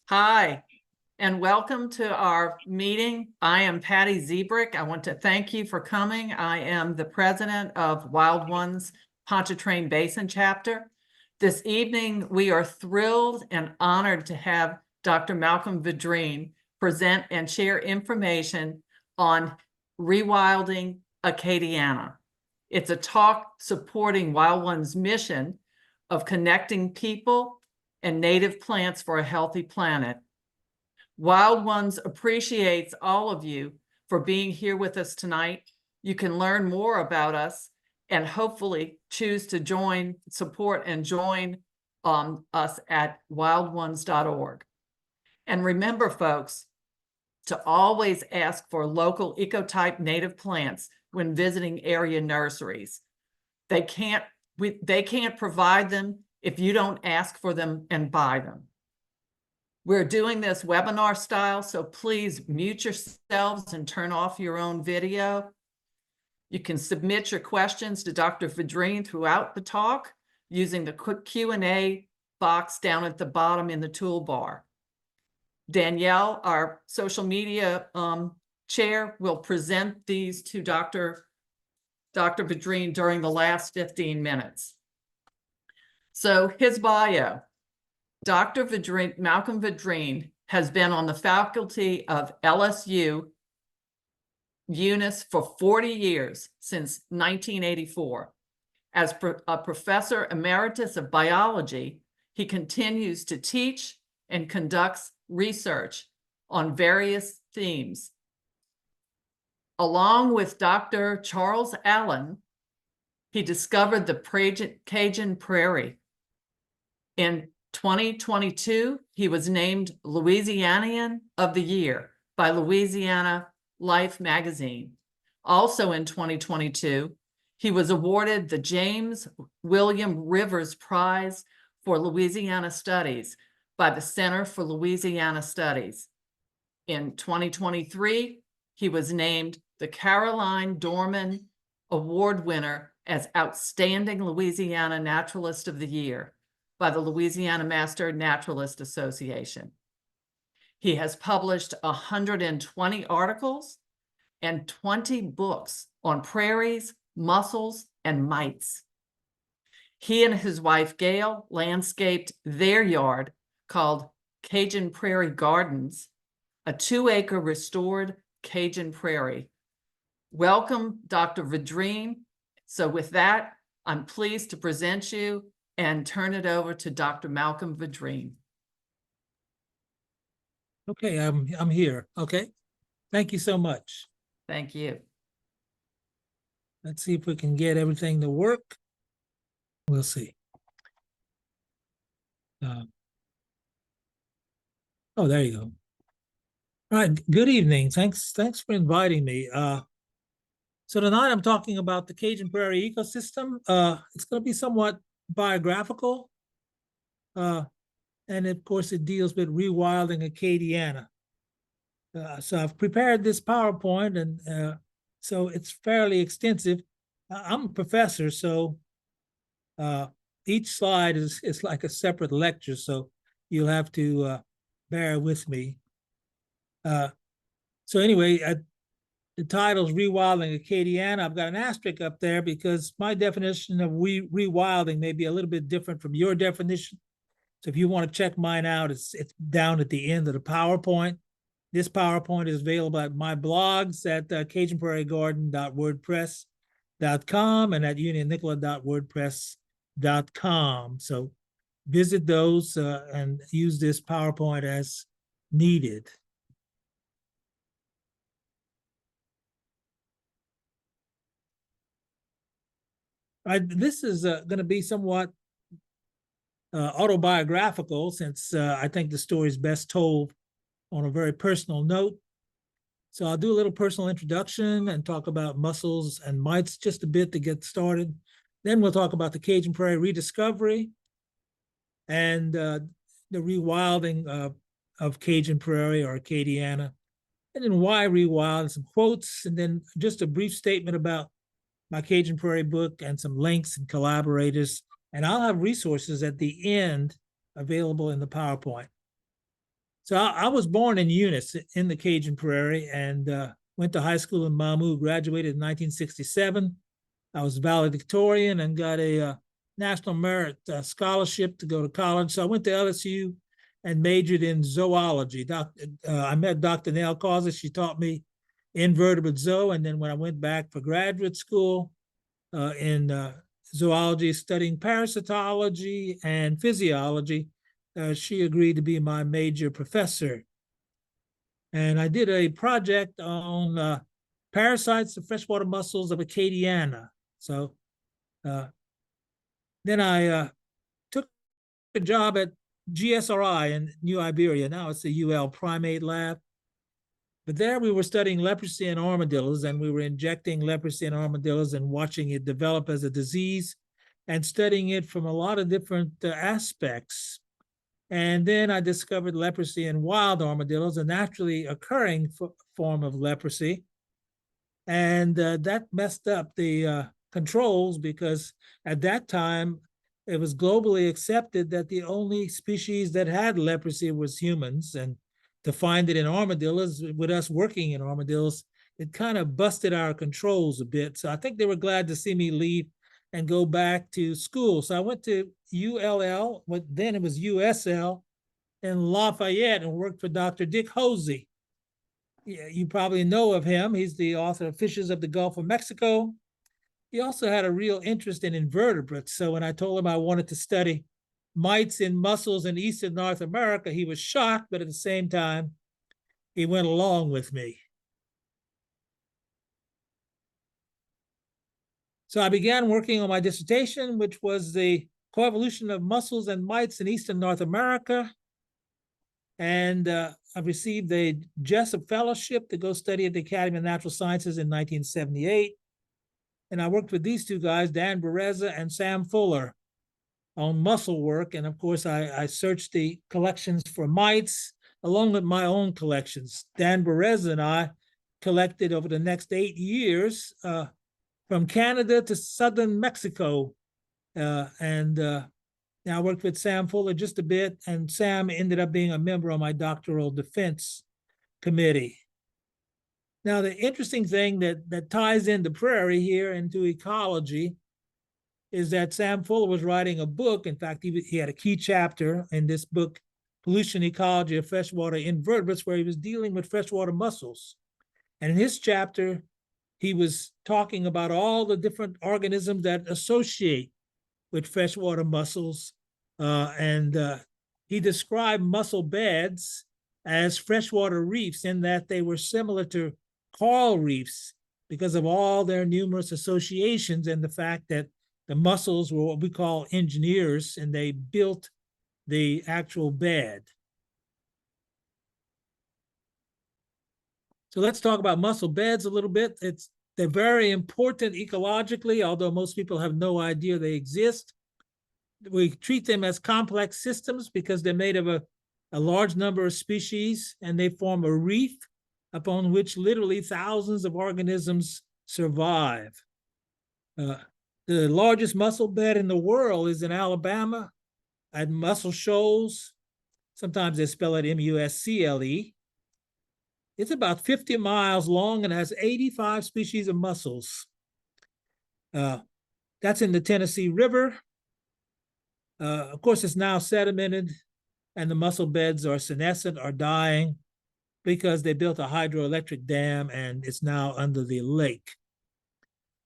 Hi, and welcome to our meeting. I am Patty Zebrick. I want to thank you for coming. I am the president of Ones Pontchartain Basin Chapter. This evening, we are thrilled and honored to have Dr. Malcolm Vidrine present and share information on Rewilding Acadiana. It's a talk supporting Wild One's mission of connecting people and native plants for a healthy planet. Wild Ones appreciates all of you for being here with us tonight. You can learn more about us and hopefully choose to support and join us at wildones.org. And remember, folks, to always ask for local ecotype native plants when visiting area nurseries. They can't provide them if you don't ask for them and buy them. We're doing this webinar style, so please mute yourselves and turn off your own video. You can submit your questions to Dr. Vidrine throughout the talk using the quick Q&A box down at the bottom in the toolbar. Danielle, our social media chair, will present these to Dr. Vidrine during the last 15 minutes. So his bio. Dr. Vidrine, Malcolm Vidrine, has been on the faculty of LSU Eunice for 40 years, since 1984. As a Professor Emeritus of Biology, he continues to teach and conducts research on various themes. Along with Dr. Charles Allen, he discovered the Cajun Prairie. In 2022, he was named Louisianian of the Year by Louisiana Life Magazine. Also in 2022, he was awarded the James William Rivers Prize for Louisiana Studies by the Center for Louisiana Studies. In 2023, he was named the Caroline Dormon Award winner as Outstanding Louisiana Naturalist of the Year by the Louisiana Master Naturalist Association. He has published 120 articles and 20 books on prairies, mussels, and mites. He and his wife, Gail, landscaped their yard called Cajun Prairie Gardens, a 2-acre restored Cajun prairie. Welcome, Dr. Vidrine. So with that, I'm pleased to present you and turn it over to Dr. Malcolm Vidrine. Okay, I'm here. Okay, thank you so much. Thank you. Let's see if we can get everything to work. We'll see. Oh, there you go. All right, good evening. Thanks for inviting me. So tonight I'm talking about the Cajun Prairie ecosystem. It's going to be somewhat biographical. And of course, it deals with rewilding Acadiana. So I've prepared this PowerPoint, and so it's fairly extensive. I'm a professor, so each slide is like a separate lecture, so you'll have to bear with me. So anyway, the title's Rewilding Acadiana. I've got an asterisk up there because my definition of rewilding may be a little bit different from your definition. So if you want to check mine out, it's down at the end of the PowerPoint. This PowerPoint is available at my blogs at cajunprairiegarden.wordpress.com and at unionnicola.wordpress.com. So visit those and use this PowerPoint as needed. This is going to be somewhat autobiographical, since I think the story is best told on a very personal note. So I'll do a little personal introduction and talk about mussels and mites just a bit to get started. Then we'll talk about the Cajun Prairie rediscovery and the rewilding of Cajun Prairie or Acadiana, and then why rewild, some quotes, and then just a brief statement about my Cajun Prairie book and some links and collaborators. And I'll have resources at the end available in the PowerPoint. So I was born in Eunice in the Cajun Prairie and went to high school in Mamou, graduated in 1967. I was valedictorian and got a National Merit Scholarship to go to college. So I went to LSU and majored in zoology. I met Dr. Nell Causer. She taught me invertebrate zoo. And then when I went back for graduate school in zoology, studying parasitology and physiology, she agreed to be my major professor. And I did a project on parasites of freshwater mussels of Acadiana. So then I took a job at GSRI in New Iberia. Now it's the UL Primate Lab. But there we were studying leprosy in armadillos, and we were injecting leprosy in armadillos and watching it develop as a disease and studying it from a lot of different aspects. And then I discovered leprosy in wild armadillos, a naturally occurring form of leprosy. And that messed up the controls because at that time, it was globally accepted that the only species that had leprosy was humans. And to find it in armadillos, with us working in armadillos, it kind of busted our controls a bit. So I think they were glad to see me leave and go back to school. So I went to ULL, but then it was USL in Lafayette and worked for Dr. Dick Hosey. Yeah, you probably know of him. He's the author of Fishes of the Gulf of Mexico. He also had a real interest in invertebrates. So when I told him I wanted to study mites in mussels in eastern North America, he was shocked, but at the same time, he went along with me. So I began working on my dissertation, which was the coevolution of mussels and mites in eastern North America. And I received a Jessup Fellowship to go study at the Academy of Natural Sciences in 1978. And I worked with these two guys, Dan Bereza and Sam Fuller, on mussel work. And of course, I searched the collections for mites along with my own collections. Dan Bereza and I collected over the next 8 years from Canada to southern Mexico. Now I worked with Sam Fuller just a bit, and Sam ended up being a member on my doctoral defense committee. Now, the interesting thing that ties into prairie here into ecology is that Sam Fuller was writing a book. In fact, he had a key chapter in this book, Pollution Ecology of Freshwater Invertebrates, where he was dealing with freshwater mussels. And in his chapter, he was talking about all the different organisms that associate with freshwater mussels. He described mussel beds as freshwater reefs in that they were similar to coral reefs because of all their numerous associations and the fact that the mussels were what we call engineers, and they built the actual bed. So let's talk about mussel beds a little bit. They're very important ecologically, although most people have no idea they exist. We treat them as complex systems because they're made of a large number of species, and they form a reef upon which literally thousands of organisms survive. The largest mussel bed in the world is in Alabama at Muscle Shoals. Sometimes they spell it M-U-S-C-L-E. It's about 50 miles long and has 85 species of mussels. That's in the Tennessee River. Of course, it's now sedimented, and the mussel beds are senescent or dying because they built a hydroelectric dam and it's now under the lake.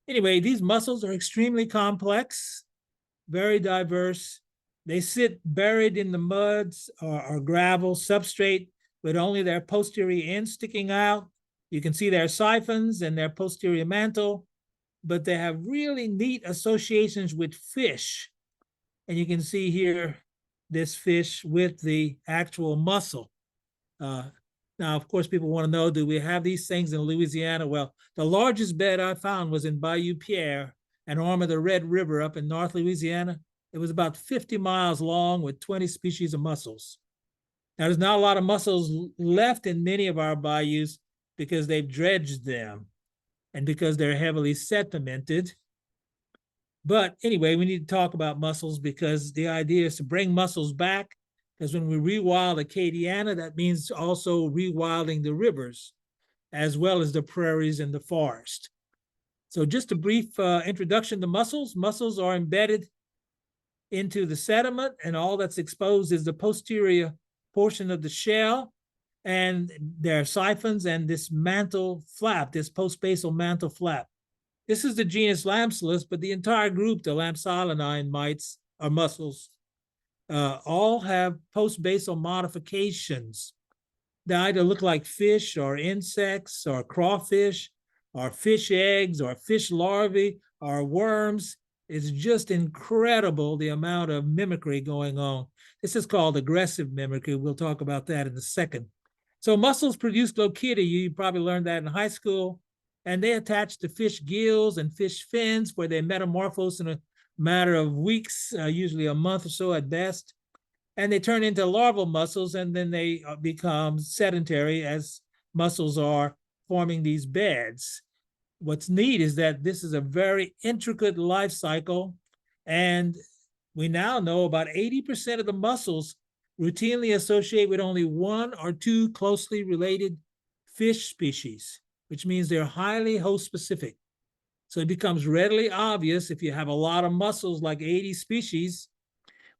Anyway, these mussels are extremely complex, very diverse. They sit buried in the muds or gravel substrate with only their posterior end sticking out. You can see their siphons and their posterior mantle, but they have really neat associations with fish. And you can see here this fish with the actual mussel. Now, of course, people want to know, do we have these things in Louisiana? Well, the largest bed I found was in Bayou Pierre, an arm of the Red River up in North Louisiana. It was about 50 miles long with 20 species of mussels. Now, there's not a lot of mussels left in many of our bayous because they've dredged them and because they're heavily sedimented. But anyway, we need to talk about mussels because the idea is to bring mussels back because when we rewild Acadiana, that means also rewilding the rivers, as well as the prairies and the forest. So just a brief introduction to mussels. Mussels are embedded into the sediment, and all that's exposed is the posterior portion of the shell, and their siphons and this mantle flap, this postbasal mantle flap. This is the genus Lampsilus, but the entire group, the Lampsilinine mites or mussels, all have postbasal modifications. They either look like fish or insects or crawfish or fish eggs or fish larvae or worms. It's just incredible the amount of mimicry going on. This is called aggressive mimicry. We'll talk about that in a second. So mussels produce glochidia. You probably learned that in high school. And they attach to fish gills and fish fins, where they metamorphose in a matter of weeks, usually a month or so at best. And they turn into larval mussels, and then they become sedentary as mussels are forming these beds. What's neat is that this is a very intricate life cycle, and we now know about 80% of the mussels routinely associate with only one or two closely related fish species, which means they're highly host specific. So it becomes readily obvious if you have a lot of mussels, like 80 species,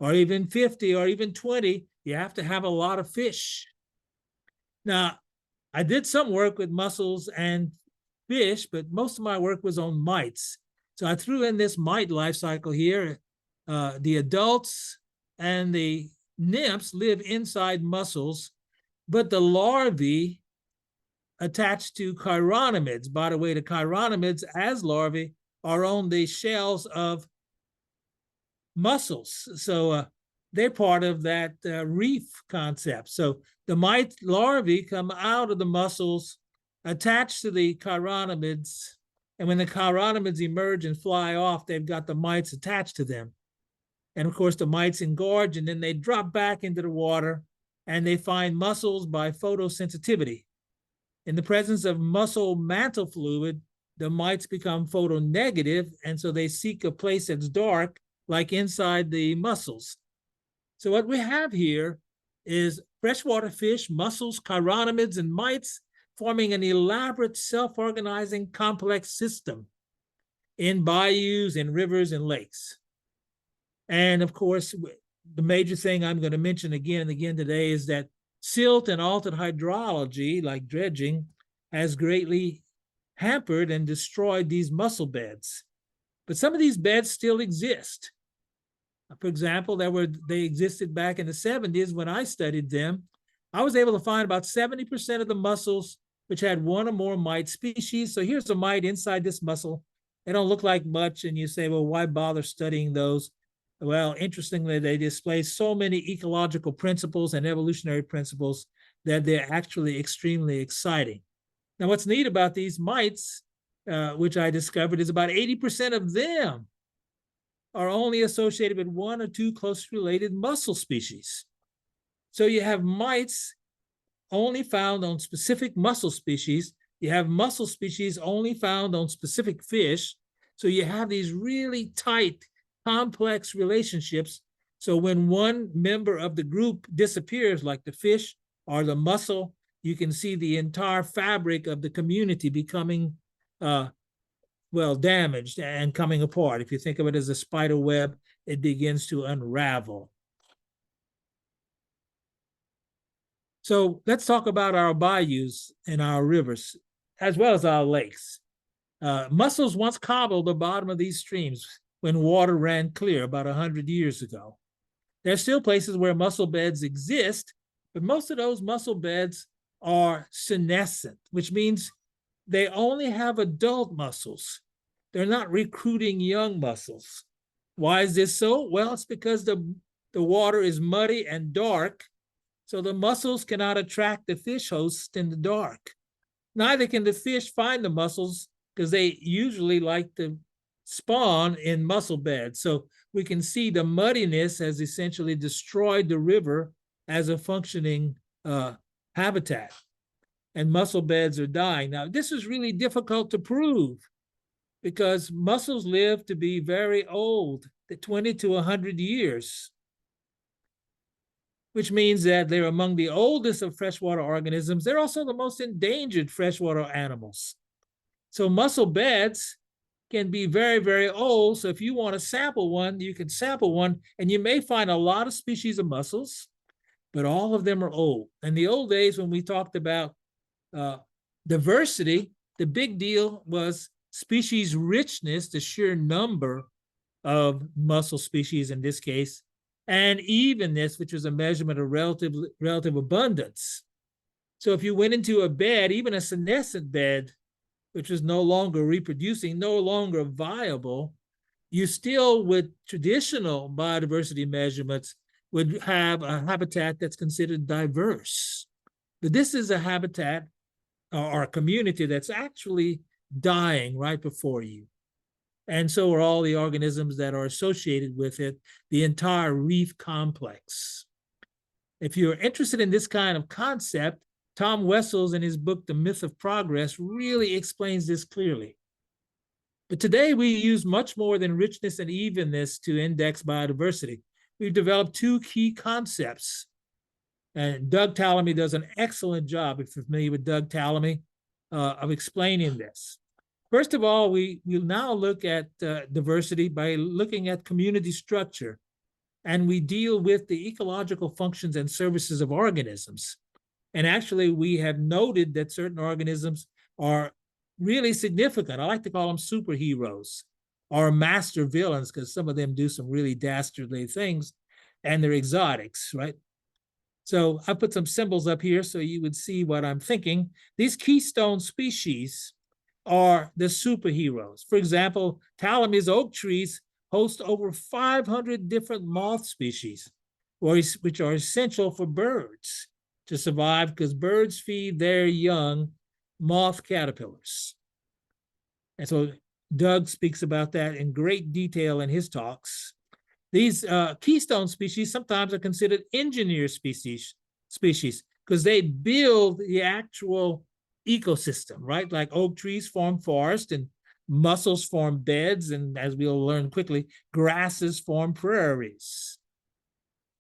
or even 50 or even 20, you have to have a lot of fish. Now, I did some work with mussels and fish, but most of my work was on mites. So I threw in this mite life cycle here. The adults and the nymphs live inside mussels, but the larvae attached to chironomids. By the way, the chironomids as larvae are on the shells of mussels. So they're part of that reef concept. So the mite larvae come out of the mussels, attached to the chironomids, and when the chironomids emerge and fly off, they've got the mites attached to them. And of course, the mites engorge, and then they drop back into the water, and they find mussels by photosensitivity. In the presence of mussel mantle fluid, the mites become photonegative, and so they seek a place that's dark, like inside the mussels. So what we have here is freshwater fish, mussels, chironomids, and mites forming an elaborate self-organizing complex system in bayous and rivers and lakes. And of course, the major thing I'm going to mention again and again today is that silt and altered hydrology, like dredging, has greatly hampered and destroyed these mussel beds. But some of these beds still exist. For example, they existed back in the 70s when I studied them. I was able to find about 70% of the mussels which had one or more mite species. So here's a mite inside this mussel. They don't look like much, and you say, well, why bother studying those? Well, interestingly, they display so many ecological principles and evolutionary principles that they're actually extremely exciting. Now, what's neat about these mites, which I discovered, is about 80% of them are only associated with one or two closely related mussel species. So you have mites only found on specific mussel species. You have mussel species only found on specific fish. So you have these really tight, complex relationships. So when one member of the group disappears, like the fish or the mussel, you can see the entire fabric of the community becoming damaged and coming apart. If you think of it as a spider web, it begins to unravel. So let's talk about our bayous and our rivers, as well as our lakes. Mussels once cobbled the bottom of these streams when water ran clear about 100 years ago. There are still places where mussel beds exist, but most of those mussel beds are senescent, which means they only have adult mussels. They're not recruiting young mussels. Why is this so? Well, it's because the water is muddy and dark, so the mussels cannot attract the fish hosts in the dark. Neither can the fish find the mussels, because they usually like to spawn in mussel beds. So we can see the muddiness has essentially destroyed the river as a functioning habitat, and mussel beds are dying. Now, this is really difficult to prove because mussels live to be very old, 20 to 100 years. which means that they're among the oldest of freshwater organisms. They're also the most endangered freshwater animals. So mussel beds can be very, very old. So if you want to sample one, you can sample one, and you may find a lot of species of mussels, but all of them are old. In the old days, when we talked about diversity, the big deal was species richness, the sheer number of mussel species in this case, and evenness, which was a measurement of relative abundance. So if you went into a bed, even a senescent bed, which was no longer reproducing, no longer viable, you still, with traditional biodiversity measurements, would have a habitat that's considered diverse. But this is a habitat or a community that's actually dying right before you. And so are all the organisms that are associated with it, the entire reef complex. If you're interested in this kind of concept, Tom Wessels, in his book, The Myth of Progress, really explains this clearly. But today we use much more than richness and evenness to index biodiversity. We've developed two key concepts. And Doug Tallamy does an excellent job, if you're familiar with Doug Tallamy, of explaining this. First of all, we'll now look at diversity by looking at community structure, and we deal with the ecological functions and services of organisms. And actually, we have noted that certain organisms are really significant. I like to call them superheroes or master villains, because some of them do some really dastardly things, and they're exotics, right? So I put some symbols up here so you would see what I'm thinking. These keystone species are the superheroes. For example, Tallamy's oak trees host over 500 different moth species, which are essential for birds to survive, because birds feed their young moth caterpillars. And so Doug speaks about that in great detail in his talks. These keystone species sometimes are considered engineer species because they build the actual ecosystem, right? Like oak trees form forest, and mussels form beds, and as we'll learn quickly, grasses form prairies.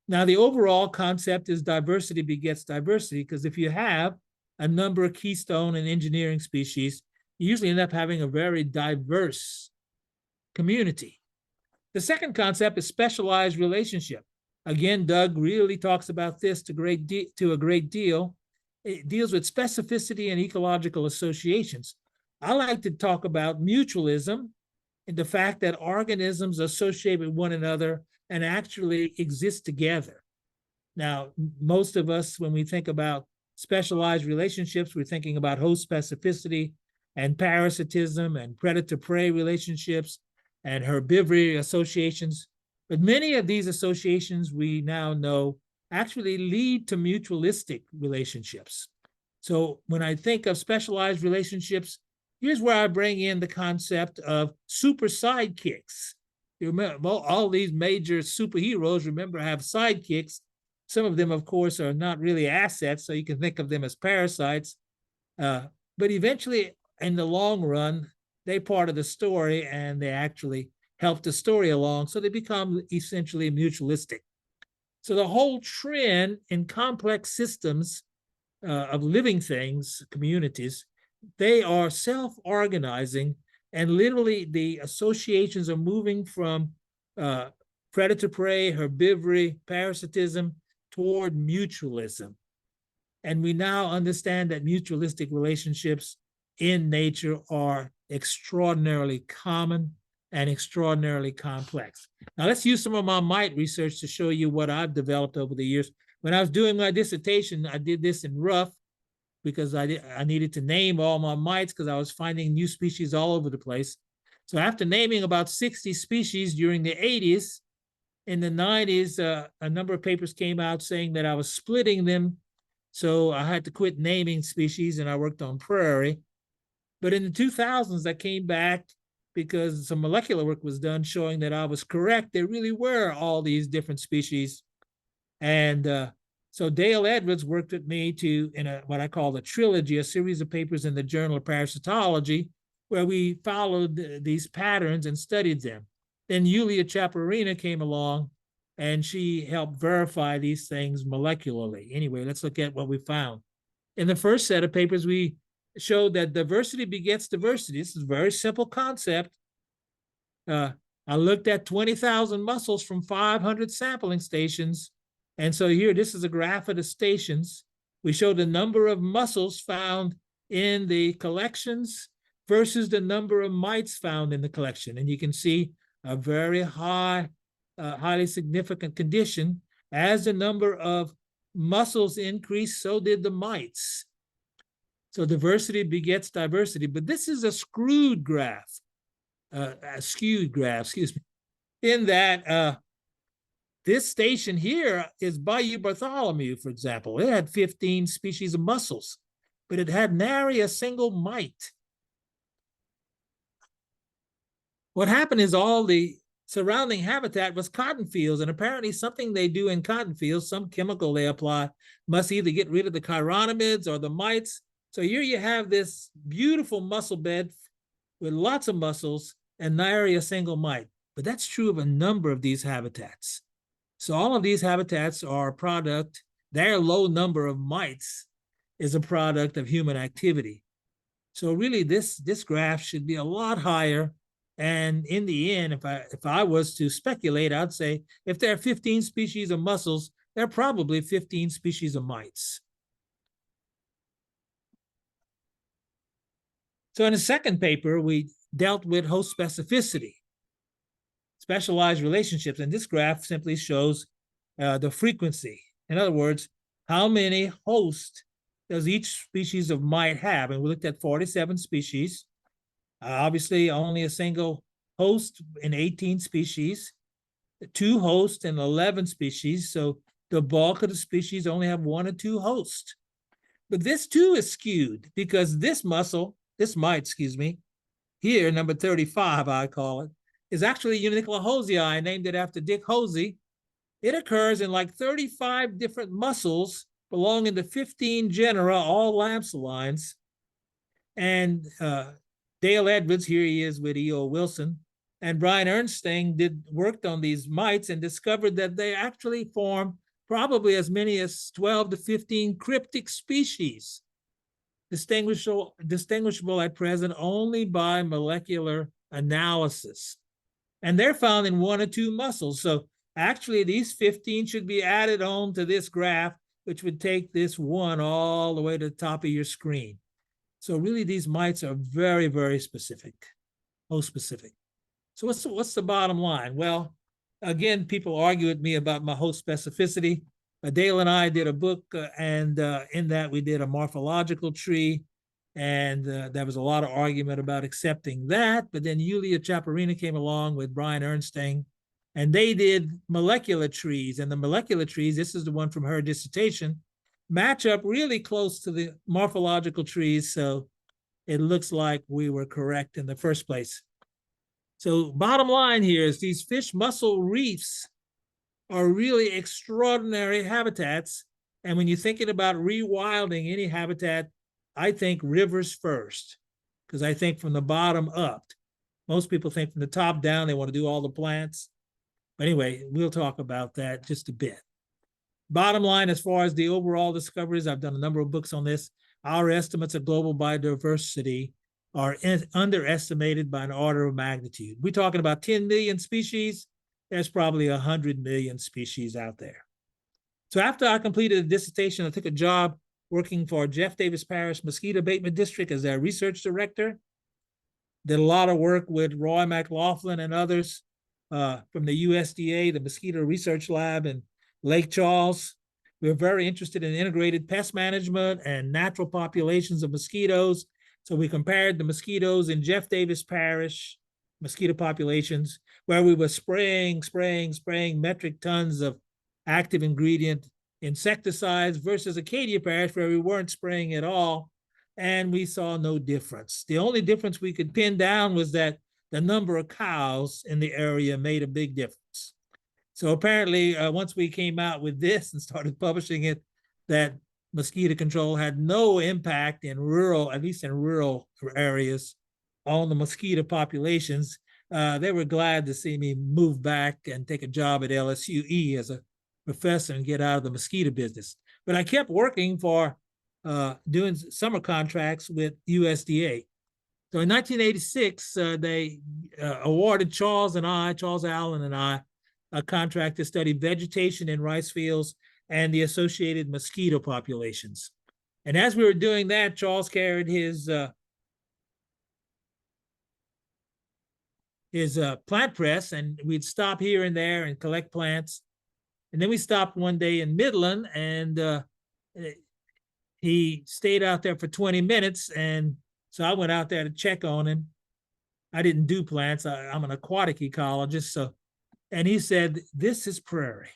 Now, the overall concept is diversity begets diversity, because if you have a number of keystone and engineering species, you usually end up having a very diverse community. The second concept is specialized relationship. Again, Doug really talks about this to a great deal. It deals with specificity and ecological associations. I like to talk about mutualism and the fact that organisms associate with one another and actually exist together. Now, most of us, when we think about specialized relationships, we're thinking about host specificity and parasitism and predator-prey relationships and herbivory associations. But many of these associations, we now know, actually lead to mutualistic relationships. So when I think of specialized relationships, here's where I bring in the concept of super sidekicks. You remember, all these major superheroes, remember, have sidekicks. Some of them, of course, are not really assets, so you can think of them as parasites. But eventually, in the long run, they're part of the story, and they actually help the story along, so they become essentially mutualistic. So the whole trend in complex systems of living things, communities, they are self-organizing, and literally the associations are moving from predator-prey, herbivory, parasitism toward mutualism. And we now understand that mutualistic relationships in nature are extraordinarily common and extraordinarily complex. Now, let's use some of my mite research to show you what I've developed over the years. When I was doing my dissertation, I did this in rough because I needed to name all my mites because I was finding new species all over the place. So after naming about 60 species during the 80s, in the 90s, a number of papers came out saying that I was splitting them. So I had to quit naming species, and I worked on prairie. But in the 2000s, I came back because some molecular work was done showing that I was correct. There really were all these different species. And so Dale Edwards worked with me in what I call a trilogy, a series of papers in the Journal of Parasitology, where we followed these patterns and studied them. Then Yulia Chaparina came along and she helped verify these things molecularly. Anyway, let's look at what we found. In the first set of papers, we showed that diversity begets diversity. This is a very simple concept. I looked at 20,000 mussels from 500 sampling stations. And so here, this is a graph of the stations. We show the number of mussels found in the collections versus the number of mites found in the collection. And you can see a very high, highly significant condition. As the number of mussels increased, so did the mites. So diversity begets diversity. But this is a skewed graph, excuse me, in that this station here is Bayou Bartholomew, for example. It had 15 species of mussels, but it had nary a single mite. What happened is all the surrounding habitat was cotton fields, and apparently something they do in cotton fields, some chemical they apply, must either get rid of the chironomids or the mites. So here you have this beautiful mussel bed with lots of mussels and nary a single mite. But that's true of a number of these habitats. So all of these habitats are a product, their low number of mites is a product of human activity. So really this graph should be a lot higher. And in the end, if I was to speculate, I'd say if there are 15 species of mussels, there are probably 15 species of mites. So in the second paper, we dealt with host specificity, specialized relationships. And this graph simply shows the frequency. In other words, how many hosts does each species of mite have? And we looked at 47 species. Obviously, only a single host in 18 species, 2 hosts in 11 species. So the bulk of the species only have 1 or 2 hosts. But this too is skewed because this mite, here, number 35, I call it, is actually Unicola hosei, named it after Dick Hosey. It occurs in like 35 different mussels belonging to 15 genera, all lampsalines. And Dale Edwards, here he is with E.O. Wilson, and Brian Ernstine worked on these mites and discovered that they actually form probably as many as 12 to 15 cryptic species, distinguishable at present only by molecular analysis. And they're found in 1 or 2 mussels. So actually these 15 should be added on to this graph, which would take this 1 all the way to the top of your screen. So really these mites are very, very specific, host specific. So what's the bottom line? Well, again, people argue with me about my host specificity. Dale and I did a book, and in that we did a morphological tree, and there was a lot of argument about accepting that. But then Yulia Chaparina came along with Brian Ernstine, and they did molecular trees. And the molecular trees, this is the one from her dissertation, match up really close to the morphological trees. So it looks like we were correct in the first place. So bottom line here is these fish mussel reefs are really extraordinary habitats. And when you're thinking about rewilding any habitat, I think rivers first, because I think from the bottom up. Most people think from the top down, they want to do all the plants. But anyway, we'll talk about that just a bit. Bottom line, as far as the overall discoveries, I've done a number of books on this. Our estimates of global biodiversity are underestimated by an order of magnitude. We're talking about 10 million species. There's probably 100 million species out there. So after I completed a dissertation, I took a job working for Jeff Davis Parish Mosquito Abatement District as their research director. Did a lot of work with Roy McLaughlin and others from the USDA, the Mosquito Research Lab in Lake Charles. We're very interested in integrated pest management and natural populations of mosquitoes. So we compared the mosquitoes in Jeff Davis Parish mosquito populations, where we were spraying metric tons of active ingredient insecticides versus Acadia Parish, where we weren't spraying at all. And we saw no difference. The only difference we could pin down was that the number of cows in the area made a big difference. So apparently, once we came out with this and started publishing it, that mosquito control had no impact in rural, at least in rural areas, on the mosquito populations. they were glad to see me move back and take a job at LSUE as a professor and get out of the mosquito business. But I kept working for doing summer contracts with USDA. So in 1986, they awarded Charles Allen and I, a contract to study vegetation in rice fields and the associated mosquito populations. And as we were doing that, Charles carried his plant press, and we'd stop here and there and collect plants. And then we stopped one day in Midland, and he stayed out there for 20 minutes. And so I went out there to check on him. I didn't do plants. I'm an aquatic ecologist. And he said, "This is prairie."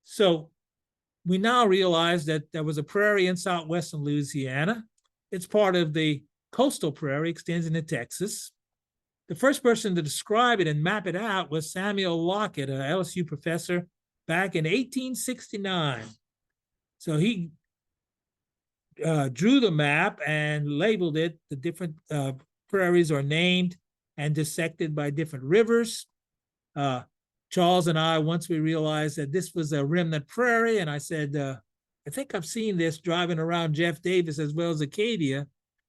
So we now realize that there was a prairie in southwestern Louisiana. It's part of the coastal prairie, extends into Texas. The first person to describe it and map it out was Samuel Lockett, an LSU professor, back in 1869. So he drew the map and labeled it. The different prairies are named and dissected by different rivers. Charles and I, once we realized that this was a remnant prairie, and I said, I think I've seen this driving around Jeff Davis as well as Acadia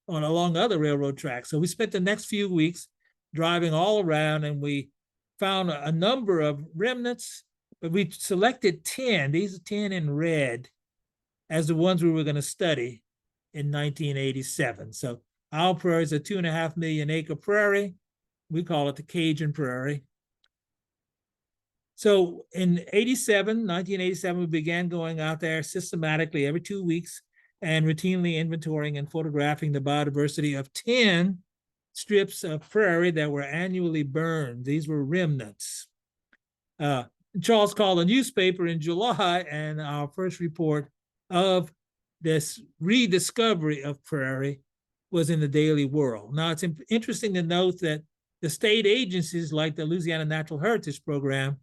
along other railroad tracks. So we spent the next few weeks driving all around, and we found a number of remnants, but we selected 10, these are 10 in red, as the ones we were going to study in 1987. So our prairie is a 2.5 million acre prairie. We call it the Cajun Prairie. So in 1987, we began going out there systematically every 2 weeks and routinely inventorying and photographing the biodiversity of 10 strips of prairie that were annually burned. These were remnants. Charles called a newspaper in July, and our first report of this rediscovery of prairie was in the Daily World. Now, it's interesting to note that the state agencies like the Louisiana Natural Heritage Program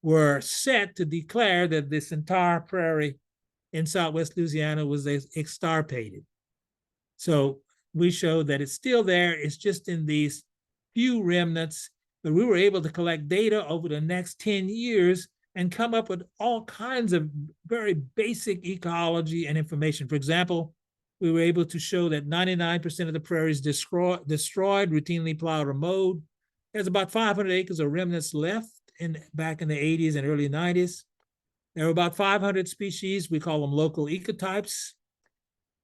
were set to declare that this entire prairie in southwest Louisiana was extirpated. So we showed that it's still there. It's just in these few remnants, but we were able to collect data over the next 10 years and come up with all kinds of very basic ecology and information. For example, we were able to show that 99% of the prairies destroyed, routinely plowed or mowed. There's about 500 acres of remnants left back in the 80s and early 90s. There were about 500 species. We call them local ecotypes.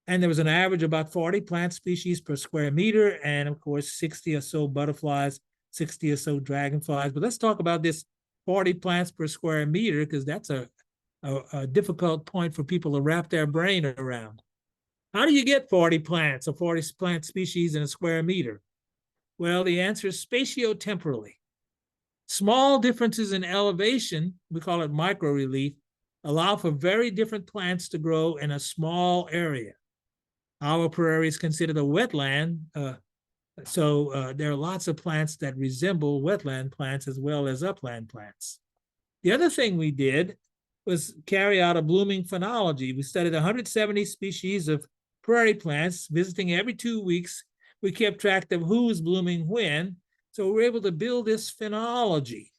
And there was an average of about 40 plant species per square meter, and of course, 60 or so butterflies, 60 or so dragonflies. But let's talk about this 40 plants per square meter, because that's a difficult point for people to wrap their brain around. How do you get 40 plants or 40 plant species in a square meter? Well, the answer is spatiotemporally. Small differences in elevation, we call it microrelief, allow for very different plants to grow in a small area. Our prairie is considered a wetland, so there are lots of plants that resemble wetland plants as well as upland plants. The other thing we did was carry out a blooming phenology. We studied 170 species of prairie plants, visiting every 2 weeks. We kept track of who was blooming when, so we were able to build this phenology.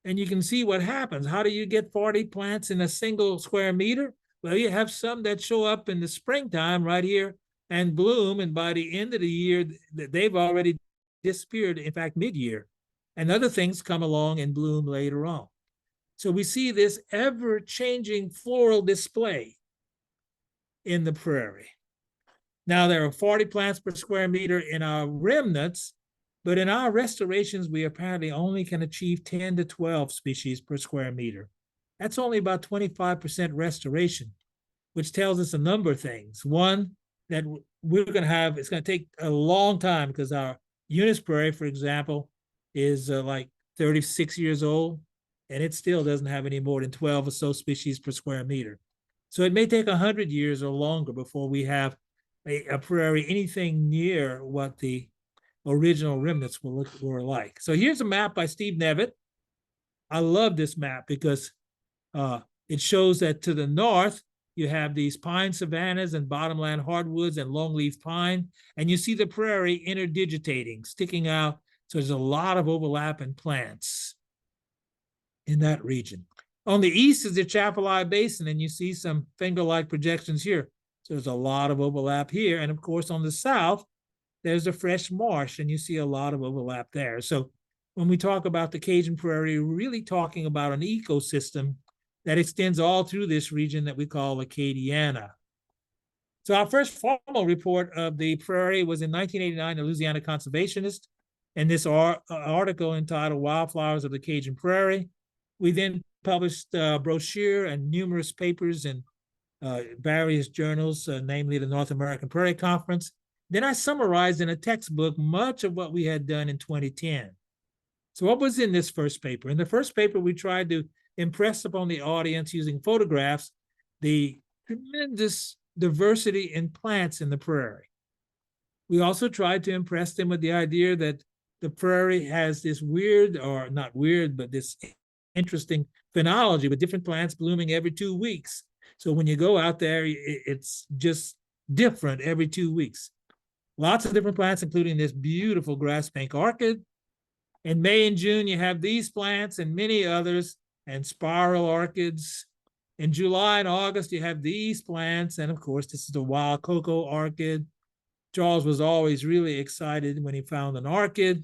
And you can see what happens. How do you get 40 plants in a single square meter? Well, you have some that show up in the springtime right here and bloom, and by the end of the year, they've already disappeared, in fact, mid-year. And other things come along and bloom later on. So we see this ever-changing floral display in the prairie. Now, there are 40 plants per square meter in our remnants, but in our restorations, we apparently only can achieve 10 to 12 species per square meter. That's only about 25% restoration, which tells us a number of things. One, that we're going to have, it's going to take a long time, because our Eunice Prairie, for example, is like 36 years old, and it still doesn't have any more than 12 or so species per square meter. So it may take 100 years or longer before we have a prairie anything near what the original remnants were like. So here's a map by Steve Nevitt. I love this map because it shows that to the north, you have these pine savannas and bottomland hardwoods and longleaf pine, and you see the prairie interdigitating, sticking out So there's a lot of overlap in plants in that region. On the east is the Chapelai Basin, and you see some finger-like projections here. So there's a lot of overlap here. And of course, on the south, there's a fresh marsh, and you see a lot of overlap there. So when we talk about the Cajun Prairie, we're really talking about an ecosystem that extends all through this region that we call Acadiana. So our first formal report of the prairie was in 1989, the Louisiana Conservationist, and this article entitled Wildflowers of the Cajun Prairie. We then published a brochure and numerous papers in various journals, namely the North American Prairie Conference. Then I summarized in a textbook much of what we had done in 2010. So what was in this first paper? In the first paper, we tried to impress upon the audience using photographs the tremendous diversity in plants in the prairie. We also tried to impress them with the idea that the prairie has this weird, or not weird, but this interesting phenology with different plants blooming every 2 weeks. So when you go out there, it's just different every 2 weeks. Lots of different plants, including this beautiful grass pink orchid. In May and June, you have these plants and many others, and spiral orchids. In July and August, you have these plants. And of course, this is the wild cocoa orchid. Charles was always really excited when he found an orchid.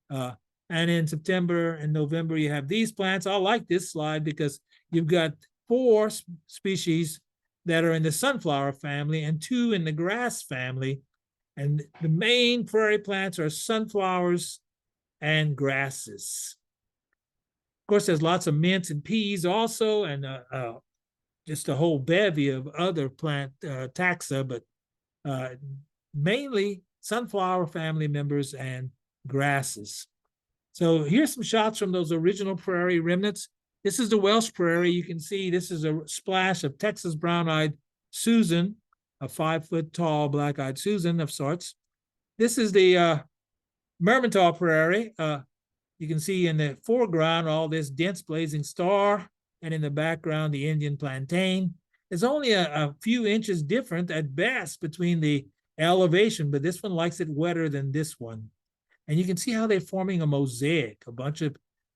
And in September and November, you have these plants. I like this slide because you've got 4 species that are in the sunflower family and 2 in the grass family. And the main prairie plants are sunflowers and grasses. Of course, there's lots of mints and peas also, and just a whole bevy of other plant taxa, but mainly sunflower family members and grasses. So here's some shots from those original prairie remnants. This is the Welsh prairie. You can see this is a splash of Texas brown-eyed Susan, a 5-foot-tall black-eyed Susan of sorts. This is the Mermentau prairie. You can see in the foreground all this dense blazing star, and in the background the Indian plantain. It's only a few inches different at best between the elevation, but this one likes it wetter than this one. And you can see how they're forming a mosaic, a bunch of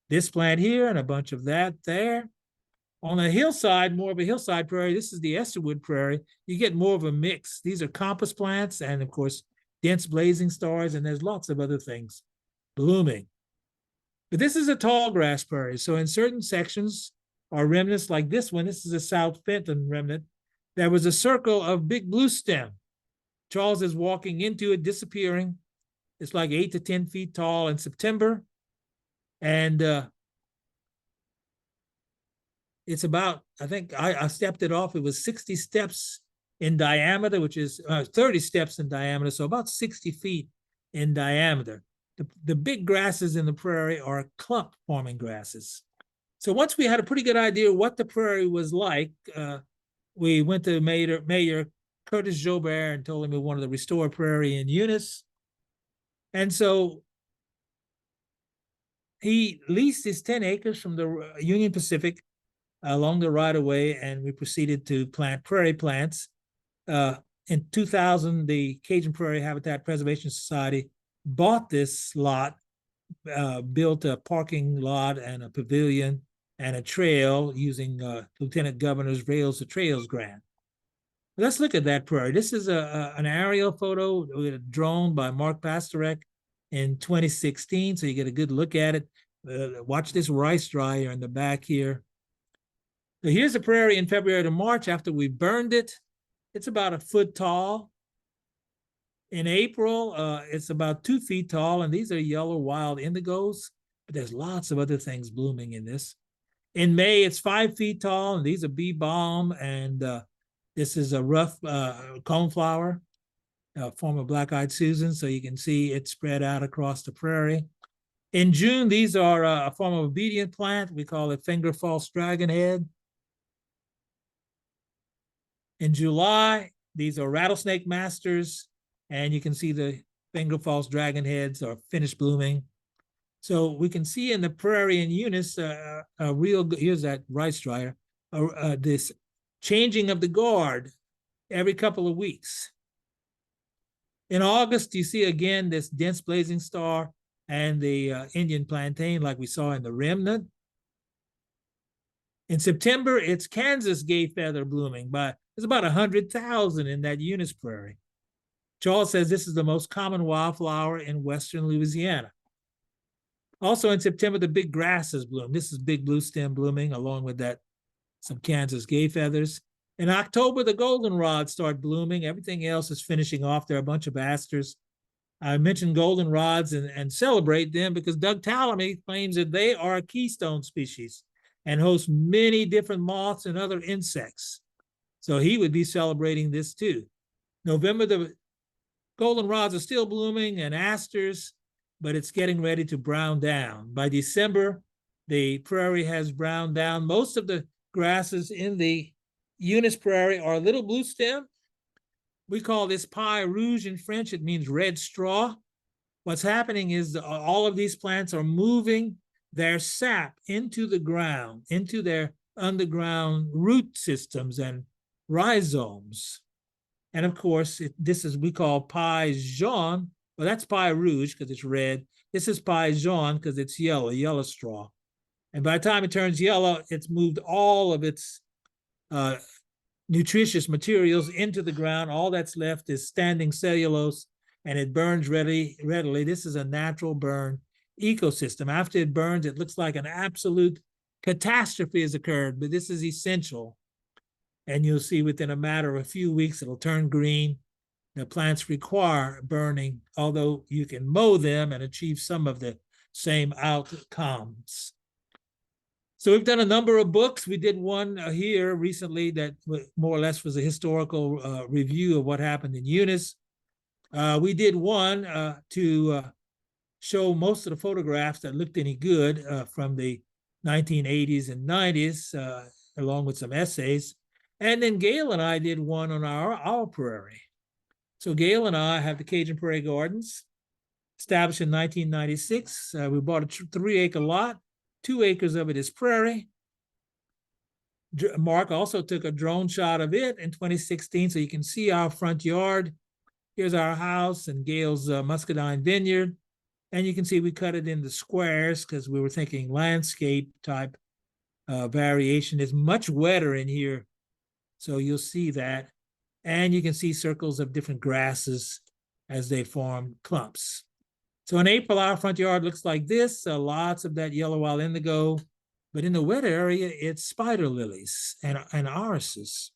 this plant here and a bunch of that there. On the hillside, more of a hillside prairie, this is the Esterwood prairie, you get more of a mix. These are compass plants and, of course, dense blazing stars, and there's lots of other things blooming. But this is a tall grass prairie. So in certain sections are remnants like this one. This is a South Fenton remnant. There was a circle of big blue stem. Charles is walking into it, disappearing. It's like 8 to 10 feet tall in September. And it's about, I think I stepped it off. It was 60 steps in diameter, which is 30 steps in diameter. So about 60 feet in diameter. The big grasses in the prairie are clump forming grasses. So once we had a pretty good idea what the prairie was like, we went to Mayor Curtis Jobert and told him we wanted to restore prairie in Eunice. And so he leased his 10 acres from the Union Pacific along the right-of-way, and we proceeded to plant prairie plants. In 2000, the Cajun Prairie Habitat Preservation Society bought this lot, built a parking lot and a pavilion and a trail using Lieutenant Governor's Rails to Trails grant. Let's look at that prairie. This is an aerial photo with a drone by Mark Pastorek in 2016, so you get a good look at it. Watch this rice dryer in the back here. So here's the prairie in February to March after we burned it. It's about a foot tall. In April, it's about 2 feet tall, and these are yellow wild indigos, but there's lots of other things blooming in this. In May, it's 5 feet tall, and these are bee balm, and this is a rough coneflower, a form of black-eyed Susan, so you can see it spread out across the prairie. In June, these are a form of obedient plant. We call it finger false dragonhead. In July, these are rattlesnake masters, and you can see the finger false dragonheads are finished blooming. So we can see in the prairie in Eunice, here's that rice dryer, this changing of the guard every couple of weeks. In August, you see again this dense blazing star. and the Indian plantain like we saw in the remnant. In September, it's Kansas gay feather blooming. There's about 100,000 in that Eunice prairie. Charles says this is the most common wildflower in western Louisiana. Also in September, the big grasses bloom. This is big blue stem blooming, along with that, some Kansas gay feathers. In October, the goldenrods start blooming. Everything else is finishing off. There are a bunch of asters. I mentioned goldenrods and celebrate them because Doug Tallamy claims that they are a keystone species and host many different moths and other insects. So he would be celebrating this too. November, the goldenrods are still blooming and asters, but it's getting ready to brown down. By December, the prairie has browned down. Most of the grasses in the Eunice prairie are little blue stem. We call this paille rouge in French. It means red straw. What's happening is all of these plants are moving their sap into the ground, into their underground root systems and rhizomes. And of course, this is, we call paille jaune. Well, that's paille rouge because it's red. This is paille jaune because it's yellow straw. And by the time it turns yellow, it's moved all of its nutritious materials into the ground. All that's left is standing cellulose, and it burns readily. This is a natural burn ecosystem. After it burns, it looks like an absolute catastrophe has occurred, but this is essential. And you'll see within a matter of a few weeks, it'll turn green. The plants require burning, although you can mow them and achieve some of the same outcomes. So we've done a number of books. We did one here recently that more or less was a historical review of what happened in Eunice. We did one to show most of the photographs that looked any good from the 1980s and 90s, along with some essays. And then Gail and I did one on our prairie. So Gail and I have the Cajun Prairie Gardens, established in 1996. We bought a 3-acre lot. 2 acres of it is prairie. Mark also took a drone shot of it in 2016, so you can see our front yard. Here's our house and Gail's muscadine vineyard. And you can see we cut it into squares because we were thinking landscape type variation. It's much wetter in here, so you'll see that. And you can see circles of different grasses as they form clumps. So in April, our front yard looks like this, lots of that yellow wild indigo. But in the wet area, it's spider lilies and irises.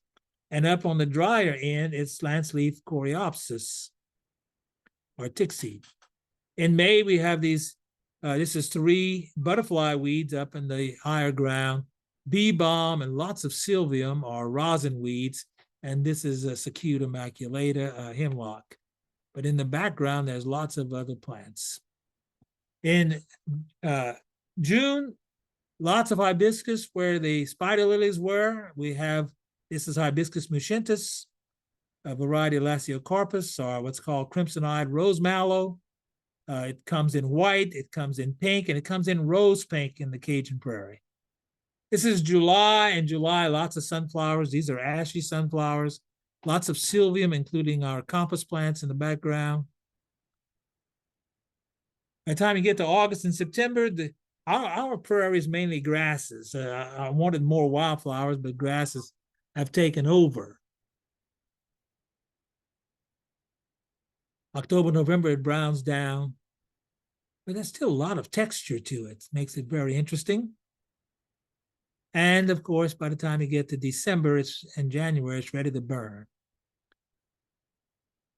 And up on the drier end, it's lance leaf coreopsis or tickseed. In May, we have these, this is 3 butterfly weeds up in the higher ground, bee balm and lots of silvium or rosin weeds. And this is a Cicuta maculata, hemlock. But in the background, there's lots of other plants. In June, lots of hibiscus where the spider lilies were. We have, this is Hibiscus muscentus, a variety of Lasiocarpus, or what's called crimson-eyed rose mallow. It comes in white, it comes in pink, and it comes in rose pink in the Cajun Prairie. This is July. In July, lots of sunflowers. These are ashy sunflowers. Lots of silvium, including our compass plants in the background. By the time you get to August and September, our prairie is mainly grasses. I wanted more wildflowers, but grasses have taken over. October, November, it browns down. But there's still a lot of texture to it. Makes it very interesting. And of course, by the time you get to December and January, it's ready to burn.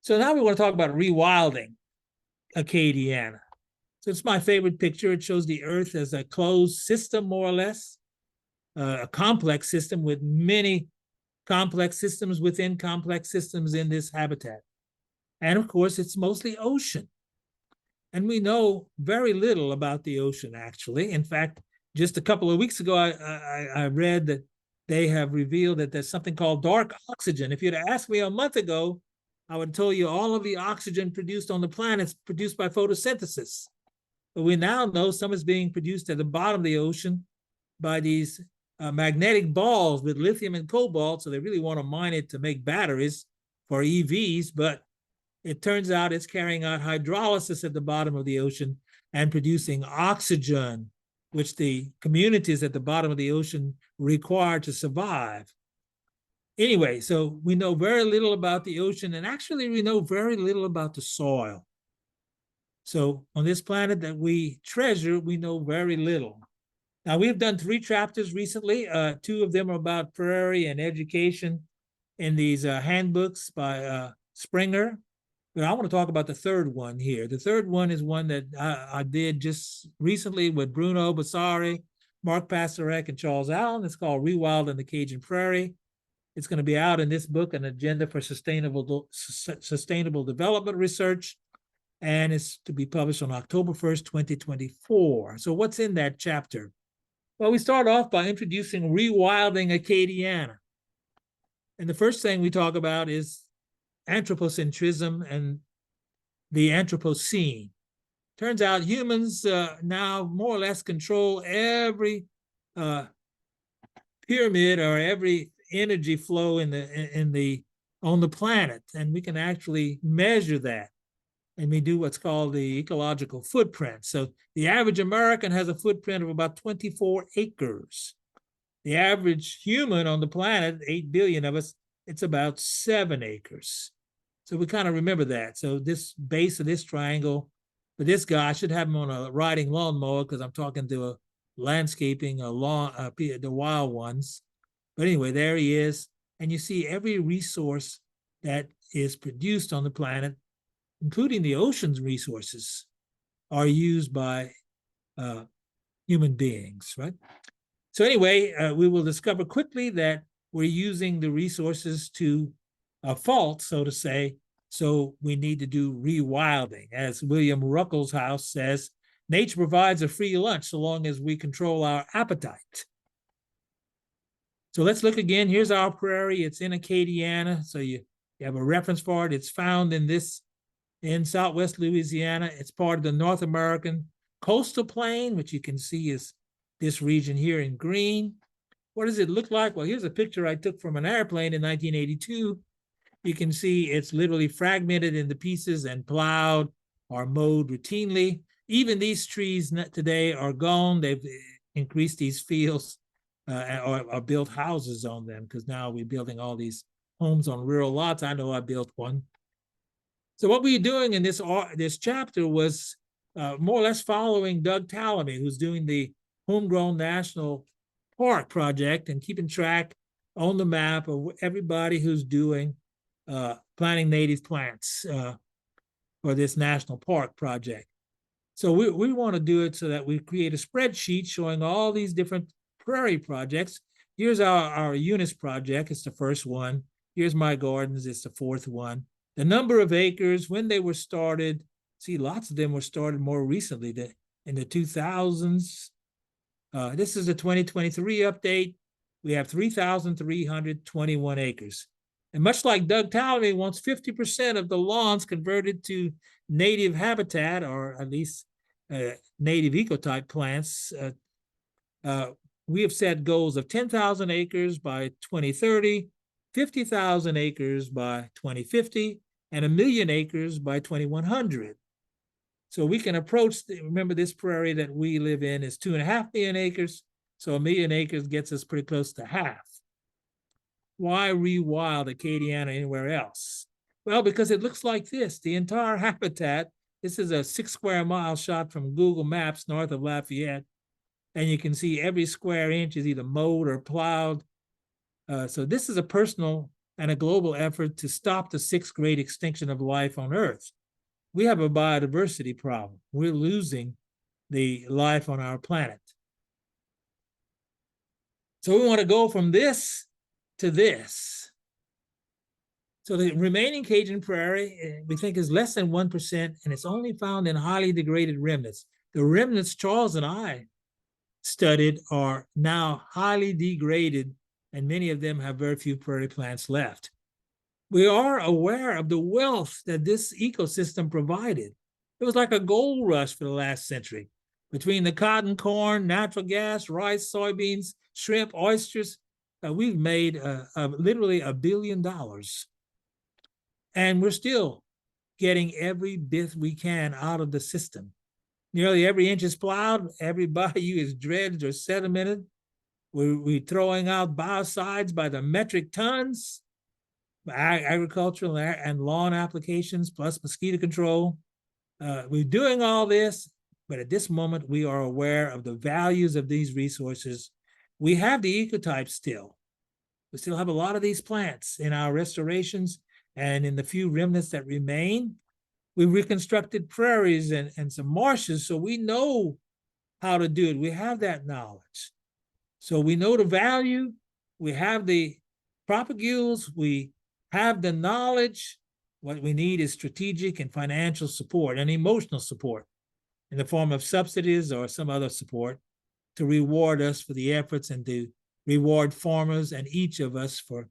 So now we want to talk about rewilding Acadiana. So it's my favorite picture. It shows the earth as a closed system, more or less, a complex system with many complex systems within complex systems in this habitat. And of course, it's mostly ocean. And we know very little about the ocean, actually. In fact, just a couple of weeks ago, I read that they have revealed that there's something called dark oxygen. If you'd asked me a month ago, I would have told you all of the oxygen produced on the planet is produced by photosynthesis. But we now know some is being produced at the bottom of the ocean by these magnetic balls with lithium and cobalt. So they really want to mine it to make batteries for EVs. But it turns out it's carrying out hydrolysis at the bottom of the ocean and producing oxygen, which the communities at the bottom of the ocean require to survive. Anyway, so we know very little about the ocean, and actually we know very little about the soil. So on this planet that we treasure, we know very little. Now, we've done 3 chapters recently. 2 of them are about prairie and education in these handbooks by Springer. But I want to talk about the 3rd one here. The 3rd one is one that I did just recently with Bruno Bassari, Mark Pastorek, and Charles Allen. It's called Rewilding the Cajun Prairie. It's going to be out in this book, An Agenda for Sustainable Development Research, and it's to be published on October 1st, 2024. So what's in that chapter? Well, we start off by introducing Rewilding Acadiana. And the first thing we talk about is anthropocentrism and the Anthropocene. Turns out humans now more or less control every pyramid or every energy flow on the planet, and we can actually measure that. And we do what's called the ecological footprint. So the average American has a footprint of about 24 acres. The average human on the planet, 8 billion of us, it's about 7 acres. So we kind of remember that. So this base of this triangle, for this guy, I should have him on a riding lawnmower because I'm talking to a landscaping, the wild ones. But anyway, there he is. And you see every resource that is produced on the planet, including the ocean's resources, are used by human beings, right? So anyway, we will discover quickly that we're using the resources to a fault, so to say, so we need to do rewilding. As William Ruckelshaus says, nature provides a free lunch so long as we control our appetite. So let's look again. Here's our prairie. It's in Acadiana, so you have a reference for it. It's found in Southwest Louisiana. It's part of the North American coastal plain, which you can see is this region here in green. What does it look like? Well, here's a picture I took from an airplane in 1982. You can see it's literally fragmented into pieces and plowed or mowed routinely. Even these trees today are gone. They've increased these fields or built houses on them, because now we're building all these homes on rural lots. I know I built one. So what we were doing in this chapter was more or less following Doug Tallamy, who's doing the Homegrown National Park project and keeping track on the map of everybody who's doing planting native plants for this national park project. So we want to do it so that we create a spreadsheet showing all these different prairie projects. Here's our Eunice project. It's the first one. Here's my gardens. It's the 4th one. The number of acres, when they were started. See, lots of them were started more recently, in the 2000s. This is the 2023 update. We have 3,321 acres. And much like Doug Tallamy wants 50% of the lawns converted to native habitat, or at least native ecotype plants, we have set goals of 10,000 acres by 2030, 50,000 acres by 2050, and 1 million acres by 2100. So we can approach, remember this prairie that we live in is 2.5 million acres. So 1 million acres gets us pretty close to half. Why rewild Acadiana anywhere else? Well, because it looks like this. The entire habitat, this is a 6 square mile shot from Google Maps north of Lafayette. And you can see every square inch is either mowed or plowed. So this is a personal and a global effort to stop the 6th great extinction of life on Earth. We have a biodiversity problem. We're losing the life on our planet. So we want to go from this to this. So the remaining Cajun prairie, we think, is less than 1%, and it's only found in highly degraded remnants. The remnants Charles and I studied are now highly degraded, and many of them have very few prairie plants left. We are aware of the wealth that this ecosystem provided. It was like a gold rush for the last century. Between the cotton, corn, natural gas, rice, soybeans, shrimp, oysters, we've made literally $1 billion. And we're still getting every bit we can out of the system. Nearly every inch is plowed, every bayou is dredged or sedimented. We're throwing out biocides by the metric tons, agricultural and lawn applications, plus mosquito control. We're doing all this, but at this moment, we are aware of the values of these resources. We have the ecotypes still. We still have a lot of these plants in our restorations and in the few remnants that remain. We reconstructed prairies and some marshes, so we know how to do it. We have that knowledge. So we know the value, we have the propagules, we have the knowledge. What we need is strategic and financial support and emotional support in the form of subsidies or some other support to reward us for the efforts and to reward farmers and each of us for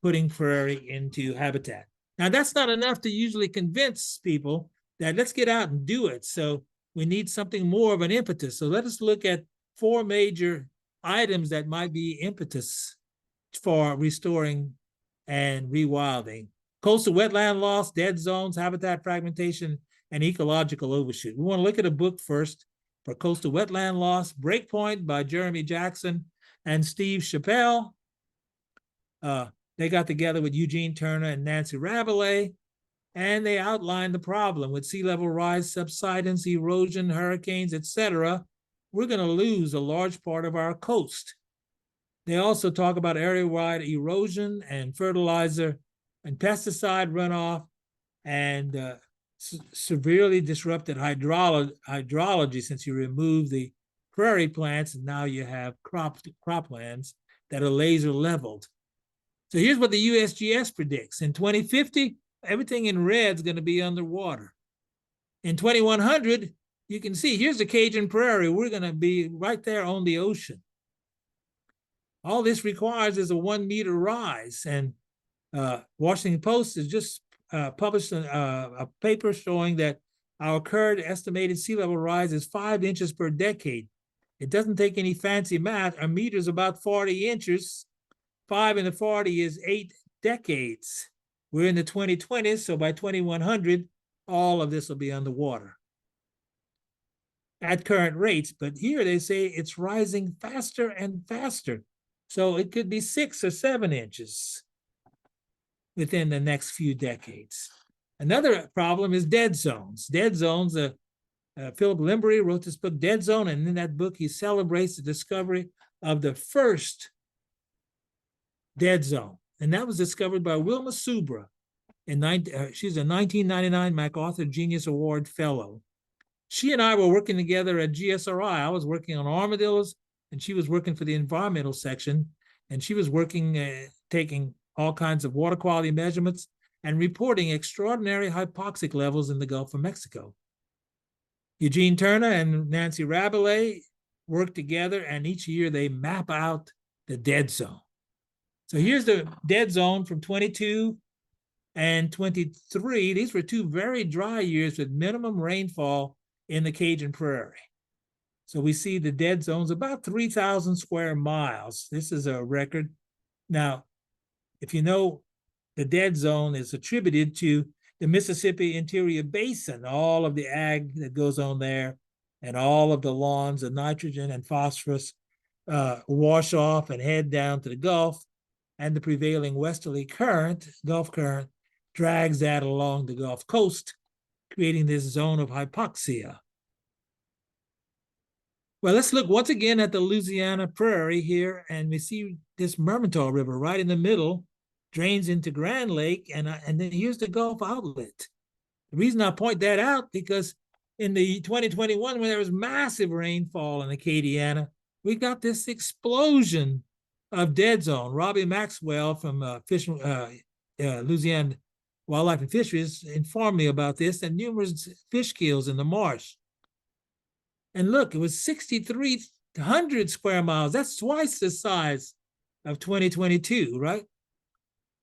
putting prairie into habitat. Now, that's not enough to usually convince people that let's get out and do it. So we need something more of an impetus. So let us look at 4 major items that might be impetus for restoring and rewilding: coastal wetland loss, dead zones, habitat fragmentation, and ecological overshoot. We want to look at a book first for coastal wetland loss, Breakpoint by Jeremy Jackson and Steve Chappell. They got together with Eugene Turner and Nancy Rabelais, and they outlined the problem with sea level rise, subsidence, erosion, hurricanes, etc. We're going to lose a large part of our coast. They also talk about area-wide erosion and fertilizer and pesticide runoff and severely disrupted hydrology since you remove the prairie plants and now you have croplands that are laser leveled. So here's what the USGS predicts. In 2050, everything in red is going to be underwater. In 2100, you can see, here's the Cajun Prairie. We're going to be right there on the ocean. All this requires is a 1 meter rise. And Washington Post has just published a paper showing that our current estimated sea level rise is 5 inches per decade. It doesn't take any fancy math. A meter is about 40 inches. 5 into 40 is 8 decades. We're in the 2020s, so by 2100, all of this will be underwater at current rates. But here they say it's rising faster and faster. So it could be 6 or 7 inches within the next few decades. Another problem is dead zones. Dead zones, Philip Limbury wrote this book, Dead Zone, and in that book, he celebrates the discovery of the first dead zone. And that was discovered by Wilma Subra. She's a 1999 MacArthur Genius Award Fellow. She and I were working together at GSRI. I was working on armadillos, and she was working for the environmental section. And she was working, taking all kinds of water quality measurements and reporting extraordinary hypoxic levels in the Gulf of Mexico. Eugene Turner and Nancy Rabelais worked together, and each year they map out the dead zone. So here's the dead zone from 22 and 23. These were 2 very dry years with minimum rainfall in the Cajun Prairie. So we see the dead zones about 3,000 square miles. This is a record. Now, if you know, the dead zone is attributed to the Mississippi Interior Basin, all of the ag that goes on there, and all of the lawns of nitrogen and phosphorus wash off and head down to the Gulf, and the prevailing westerly current, Gulf current, drags that along the Gulf Coast, creating this zone of hypoxia. Well, let's look once again at the Louisiana Prairie here, and we see this Mermentau River right in the middle, drains into Grand Lake, and then here's the Gulf outlet. The reason I point that out, because in the 2021, when there was massive rainfall in Acadiana, we got this explosion of dead zone. Robbie Maxwell from Louisiana Wildlife and Fisheries informed me about this, and numerous fish kills in the marsh. And look, it was 6,300 square miles. That's twice the size of 2022, right?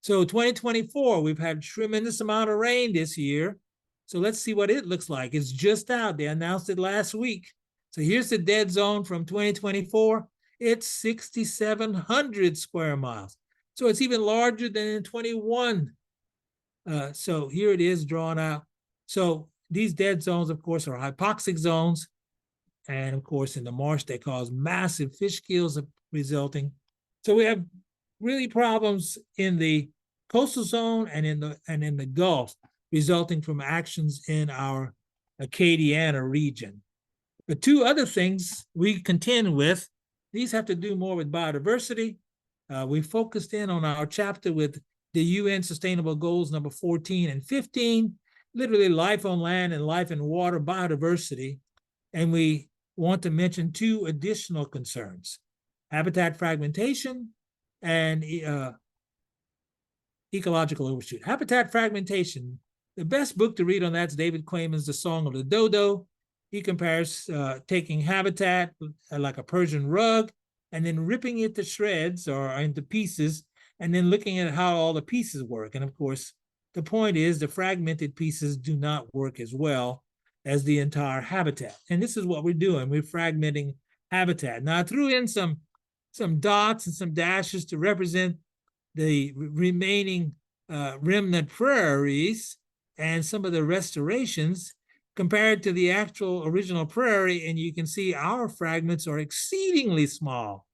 So 2024, we've had a tremendous amount of rain this year. So let's see what it looks like. It's just out. They announced it last week. So here's the dead zone from 2024. It's 6,700 square miles. So it's even larger than in 21. So here it is drawn out. So these dead zones, of course, are hypoxic zones. And of course, in the marsh, they cause massive fish kills resulting. So we have really problems in the coastal zone and in the Gulf, resulting from actions in our Acadiana region. The two other things we contend with, these have to do more with biodiversity. We focused in on our chapter with the UN Sustainable Goals number 14 and 15, literally life on land and life in water, biodiversity. And we want to mention two additional concerns: habitat fragmentation and ecological overshoot. Habitat fragmentation, the best book to read on that is David Quayman's The Song of the Dodo. He compares taking habitat like a Persian rug and then ripping it to shreds or into pieces and then looking at how all the pieces work. And of course, the point is the fragmented pieces do not work as well as the entire habitat. And this is what we're doing. We're fragmenting habitat. Now, I threw in some dots and some dashes to represent the remaining remnant prairies and some of the restorations compared to the actual original prairie, and you can see our fragments are exceedingly small.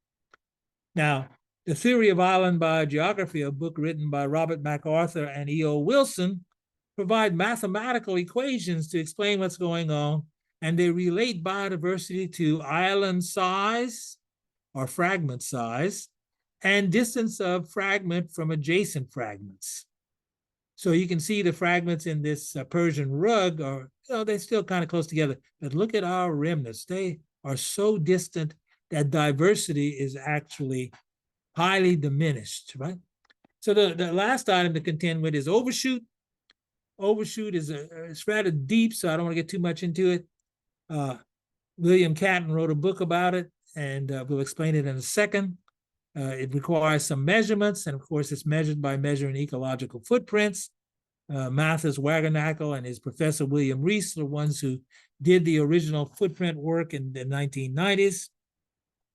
Now, The Theory of Island Biogeography, a book written by Robert MacArthur and E.O. Wilson, provide mathematical equations to explain what's going on, and they relate biodiversity to island size or fragment size and distance of fragment from adjacent fragments. So you can see the fragments in this Persian rug are, they're still kind of close together, but look at our remnants. They are so distant that diversity is actually highly diminished, right? So the last item to contend with is overshoot. Overshoot is it's rather deep, so I don't want to get too much into it. William Catton wrote a book about it, and we'll explain it in a second. It requires some measurements, and of course, it's measured by measuring ecological footprints. Mathis Wagonackle and his professor William Reese are the ones who did the original footprint work in the 1990s,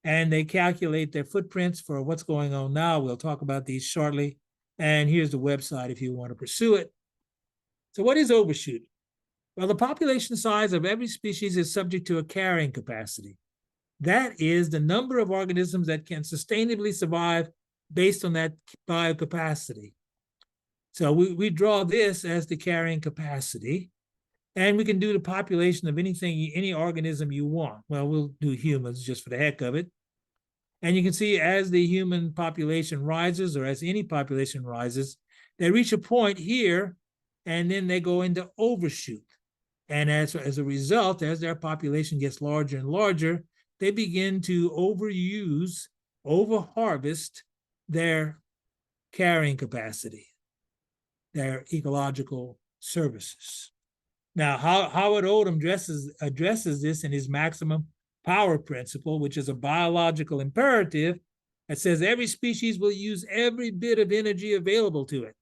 and they calculate their footprints for what's going on now. We'll talk about these shortly, and here's the website if you want to pursue it. So what is overshoot? Well, the population size of every species is subject to a carrying capacity. That is the number of organisms that can sustainably survive based on that biocapacity. So we draw this as the carrying capacity, and we can do the population of anything, any organism you want. Well, we'll do humans just for the heck of it. And you can see as the human population rises, or as any population rises, they reach a point here, and then they go into overshoot. And as a result, as their population gets larger and larger, they begin to overuse, overharvest their carrying capacity, their ecological services. Now, Howard Odum addresses this in his maximum power principle, which is a biological imperative that says every species will use every bit of energy available to it.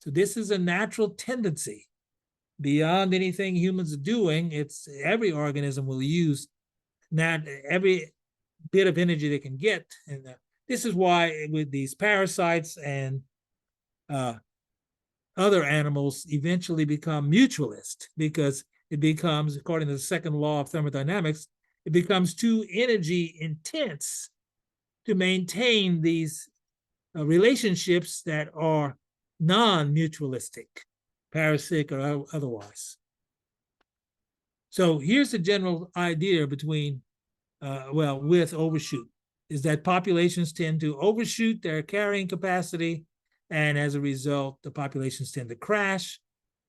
So this is a natural tendency. Beyond anything humans are doing, it's every organism will use not every bit of energy they can get. And this is why with these parasites and other animals eventually become mutualist, because it becomes, according to the second law of thermodynamics, it becomes too energy intense to maintain these relationships that are non-mutualistic, parasitic or otherwise. So here's the general idea between, with overshoot, is that populations tend to overshoot their carrying capacity, and as a result, the populations tend to crash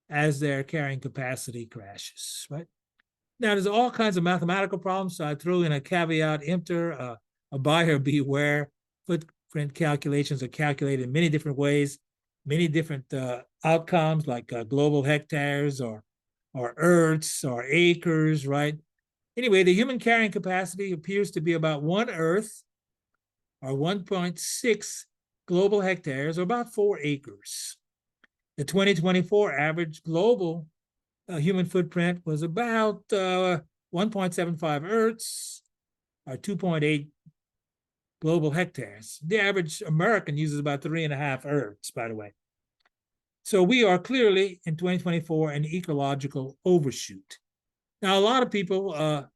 as their carrying capacity crashes, right? Now, there's all kinds of mathematical problems, so I threw in a caveat emptor, a buyer beware. Footprint calculations are calculated in many different ways, many different outcomes, like global hectares or earths or acres, right? Anyway, the human carrying capacity appears to be about 1 earth or 1.6 global hectares, or about 4 acres. The 2024 average global human footprint was about 1.75 earths or 2.8 global hectares. The average American uses about 3.5 earths, by the way. So we are clearly in 2024 an ecological overshoot. Now, a lot of people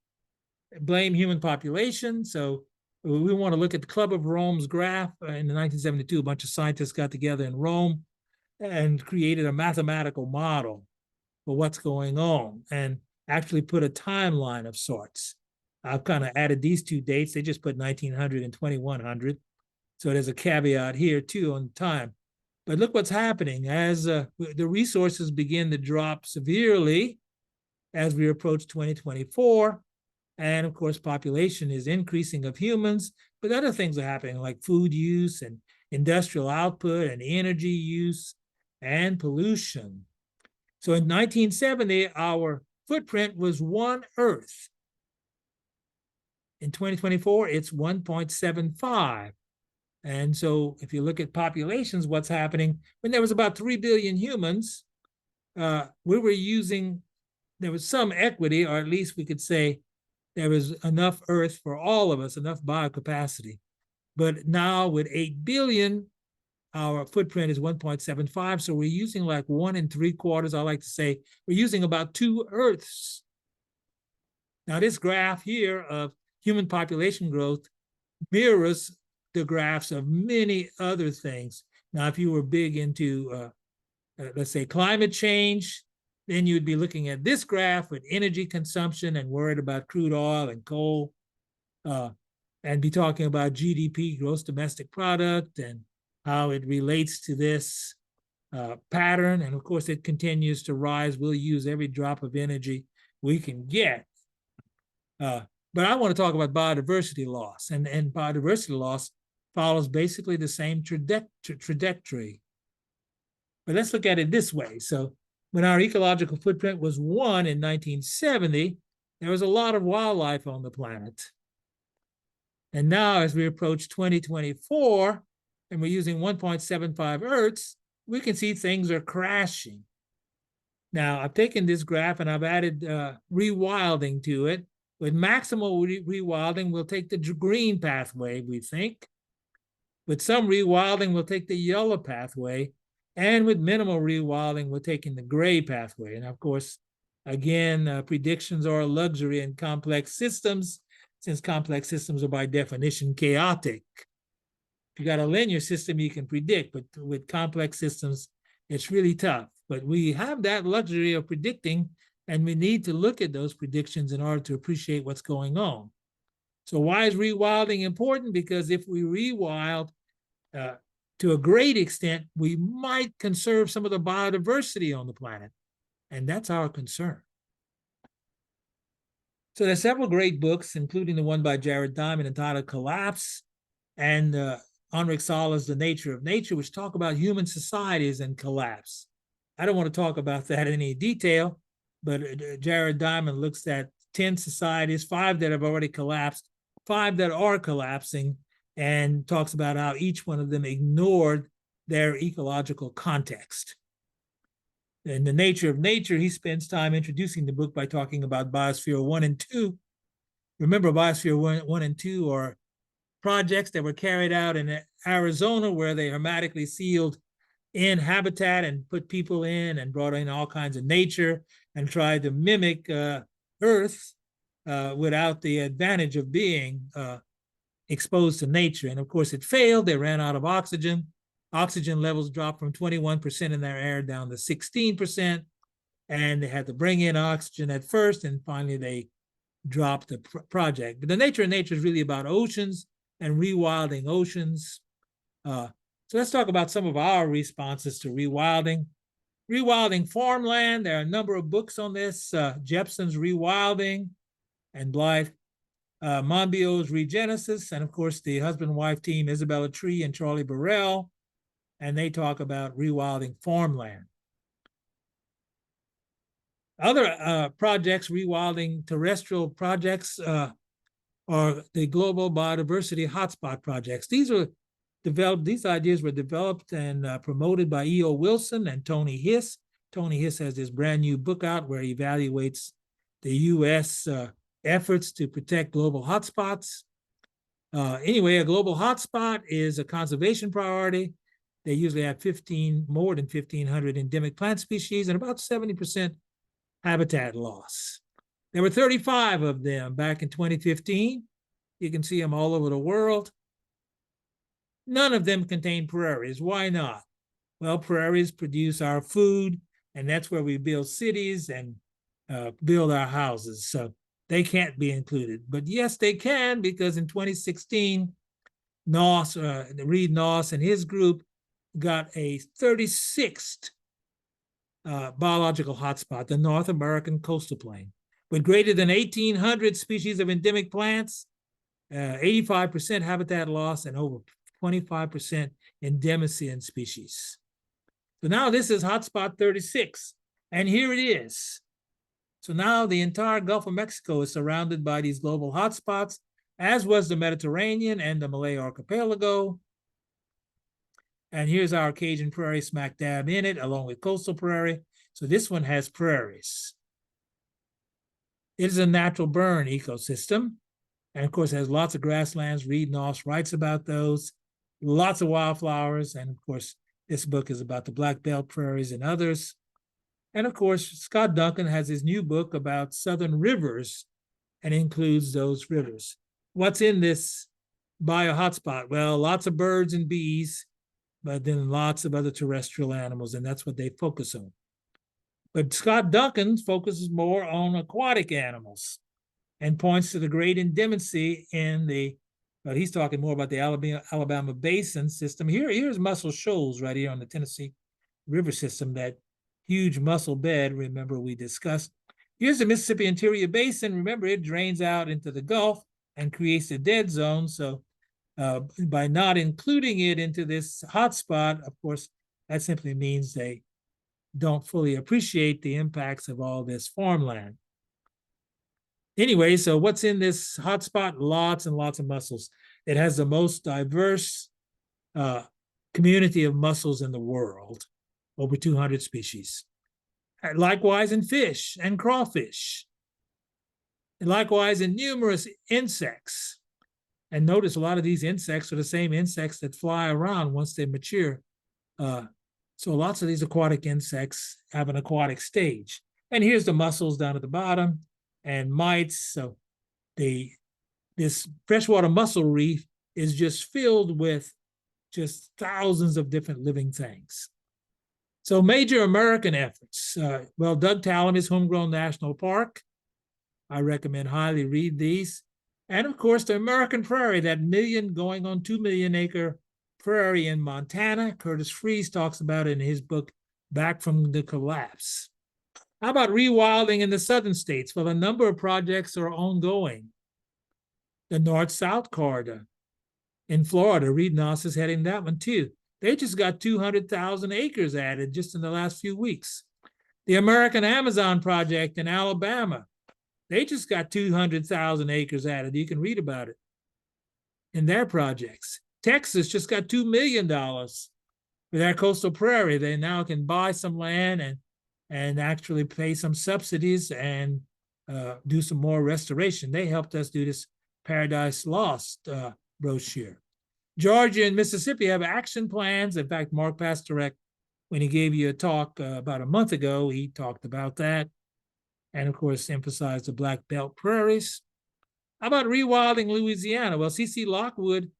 blame human population. So we want to look at the Club of Rome's graph. In 1972, a bunch of scientists got together in Rome and created a mathematical model for what's going on and actually put a timeline of sorts. I've kind of added these two dates. They just put 1900 and 2100. So there's a caveat here too on time. But look what's happening as the resources begin to drop severely as we approach 2024. And of course, population is increasing of humans, but other things are happening like food use and industrial output and energy use and pollution. So in 1970, our footprint was 1 Earth. In 2024, it's 1.75. And so if you look at populations, what's happening, when there was about 3 billion humans, we were using, there was some equity, or at least we could say there was enough Earth for all of us, enough biocapacity. But now with 8 billion, our footprint is 1.75. So we're using like 1 3/4. I like to say we're using about 2 Earths. Now this graph here of human population growth mirrors the graphs of many other things. Now, if you were big into, let's say, climate change, then you'd be looking at this graph with energy consumption and worried about crude oil and coal, and be talking about GDP, gross domestic product, and how it relates to this pattern. And of course, it continues to rise. We'll use every drop of energy we can get. But I want to talk about biodiversity loss, and biodiversity loss follows basically the same trajectory. But let's look at it this way. So when our ecological footprint was 1 in 1970, there was a lot of wildlife on the planet. And now as we approach 2024, and we're using 1.75 Earths, we can see things are crashing. Now, I've taken this graph and I've added rewilding to it. With maximal rewilding, we'll take the green pathway, we think. With some rewilding, we'll take the yellow pathway. And with minimal rewilding, we're taking the gray pathway. And of course, again, predictions are a luxury in complex systems, since complex systems are by definition chaotic. If you got a linear system, you can predict, but with complex systems, it's really tough. But we have that luxury of predicting, and we need to look at those predictions in order to appreciate what's going on. So why is rewilding important? Because if we rewild to a great extent, we might conserve some of the biodiversity on the planet. And that's our concern. So there's several great books, including the one by Jared Diamond entitled Collapse, and Henrik Sala's The Nature of Nature, which talk about human societies and collapse. I don't want to talk about that in any detail, but Jared Diamond looks at 10 societies, 5 that have already collapsed, 5 that are collapsing, and talks about how each one of them ignored their ecological context. In The Nature of Nature, he spends time introducing the book by talking about Biosphere 1 and 2. Remember, Biosphere 1 and 2 are projects that were carried out in Arizona where they hermetically sealed in habitat and put people in and brought in all kinds of nature and tried to mimic Earth without the advantage of being exposed to nature. And of course, it failed. They ran out of oxygen. Oxygen levels dropped from 21% in their air down to 16%. And they had to bring in oxygen at first, and finally they dropped the project. But The Nature of Nature is really about oceans and rewilding oceans. So let's talk about some of our responses to rewilding. Rewilding farmland, there are a number of books on this. Jepson's Rewilding and Blythe Monbiot's Regenesis, and of course the husband-wife team, Isabella Tree and Charlie Burrell, and they talk about rewilding farmland. Other projects, rewilding terrestrial projects, are the Global Biodiversity Hotspot projects. These ideas were developed and promoted by E.O. Wilson and Tony Hiss. Tony Hiss has this brand new book out where he evaluates the U.S. Efforts to protect global hotspots. Anyway, a global hotspot is a conservation priority. They usually have more than 1,500 endemic plant species and about 70% habitat loss. There were 35 of them back in 2015. You can see them all over the world. None of them contain prairies. Why not? Well, prairies produce our food, and that's where we build cities and build our houses. So they can't be included. But yes, they can, because in 2016, Reed Noss and his group got a 36th biological hotspot, the North American coastal plain, with greater than 1,800 species of endemic plants, 85% habitat loss, and over 25% endemicity species. So now this is hotspot 36, and here it is. So now the entire Gulf of Mexico is surrounded by these global hotspots, as was the Mediterranean and the Malay Archipelago. And here's our Cajun Prairie smack dab in it, along with coastal prairie. So this one has prairies. It is a natural burn ecosystem. And of course, it has lots of grasslands. Reed Noss writes about those. Lots of wildflowers. And of course, this book is about the Black Belt prairies and others. And of course, Scott Duncan has his new book about southern rivers and includes those rivers. What's in this bio hotspot? Well, lots of birds and bees, but then lots of other terrestrial animals, and that's what they focus on. But Scott Duncan focuses more on aquatic animals and points to the great endemicity in but he's talking more about the Alabama Basin system. Here's mussel shoals right here on the Tennessee River system, that huge mussel bed, remember we discussed. Here's the Mississippi Interior Basin. Remember, it drains out into the Gulf and creates a dead zone. So by not including it into this hotspot, of course, that simply means they don't fully appreciate the impacts of all this farmland. Anyway, so what's in this hotspot? Lots and lots of mussels. It has the most diverse community of mussels in the world, over 200 species. And likewise in fish and crawfish. And likewise in numerous insects. And notice a lot of these insects are the same insects that fly around once they mature. So lots of these aquatic insects have an aquatic stage. And here's the mussels down at the bottom, and mites. So this freshwater mussel reef is just filled with just thousands of different living things. So major American efforts. Well, Doug Tallamy's Homegrown National Park. I recommend highly read these. And of course, the American prairie, that going on 2 million acre prairie in Montana. Curtis Fries talks about it in his book, Back from the Collapse. How about rewilding in the southern states? Well, a number of projects are ongoing. The North-South corridor in Florida, Reed Noss is heading that one too. They just got 200,000 acres added just in the last few weeks. The American Amazon Project in Alabama, they just got 200,000 acres added. You can read about it in their projects. Texas just got $2 million for their coastal prairie. They now can buy some land and actually pay some subsidies and do some more restoration. They helped us do this Paradise Lost brochure. Georgia and Mississippi have action plans. In fact, Mark Pastorek, when he gave you a talk about a month ago, he talked about that. And of course, emphasized the Black Belt prairies. How about rewilding Louisiana? Well, C.C. Lockwood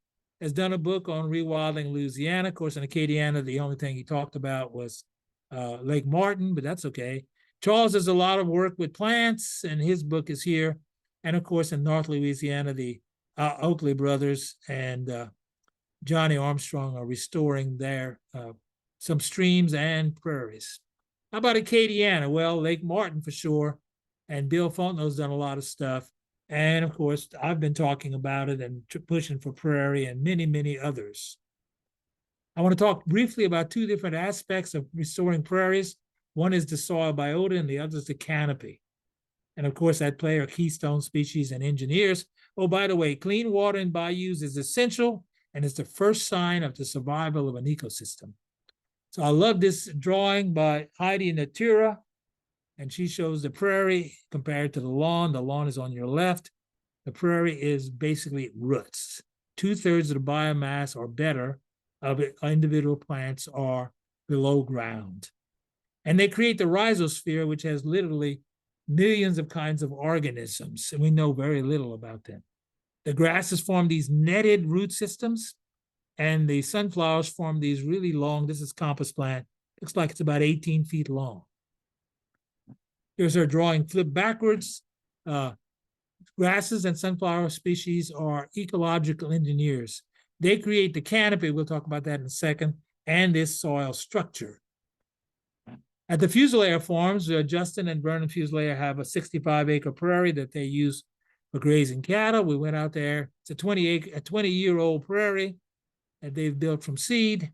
has done a book on rewilding Louisiana. Of course, in Acadiana, the only thing he talked about was Lake Martin, but that's okay. Charles does a lot of work with plants, and his book is here. And of course, in North Louisiana, the Oakley brothers and Johnny Armstrong are restoring their some streams and prairies. How about Acadiana? Well, Lake Martin for sure. And Bill Fontenot's done a lot of stuff. And of course, I've been talking about it and pushing for prairie and many, many others. I want to talk briefly about two different aspects of restoring prairies. One is the soil biota and the other is the canopy. And of course, at play are keystone species and engineers. Oh, by the way, clean water in bayous is essential and is the first sign of the survival of an ecosystem. So I love this drawing by Heidi Natura, and she shows the prairie compared to the lawn. The lawn is on your left. The prairie is basically roots. 2/3 of the biomass or better of individual plants are below ground. And they create the rhizosphere, which has literally millions of kinds of organisms, and we know very little about them. The grasses form these netted root systems, and the sunflowers form these really long, this is compass plant, looks like it's about 18 feet long. Here's our drawing flipped backwards. Grasses and sunflower species are ecological engineers. They create the canopy, we'll talk about that in a second, and this soil structure. At the Fusilier farms, Justin and Vernon Fusilier have a 65-acre prairie that they use for grazing cattle. We went out there. It's a 20-year-old prairie that they've built from seed,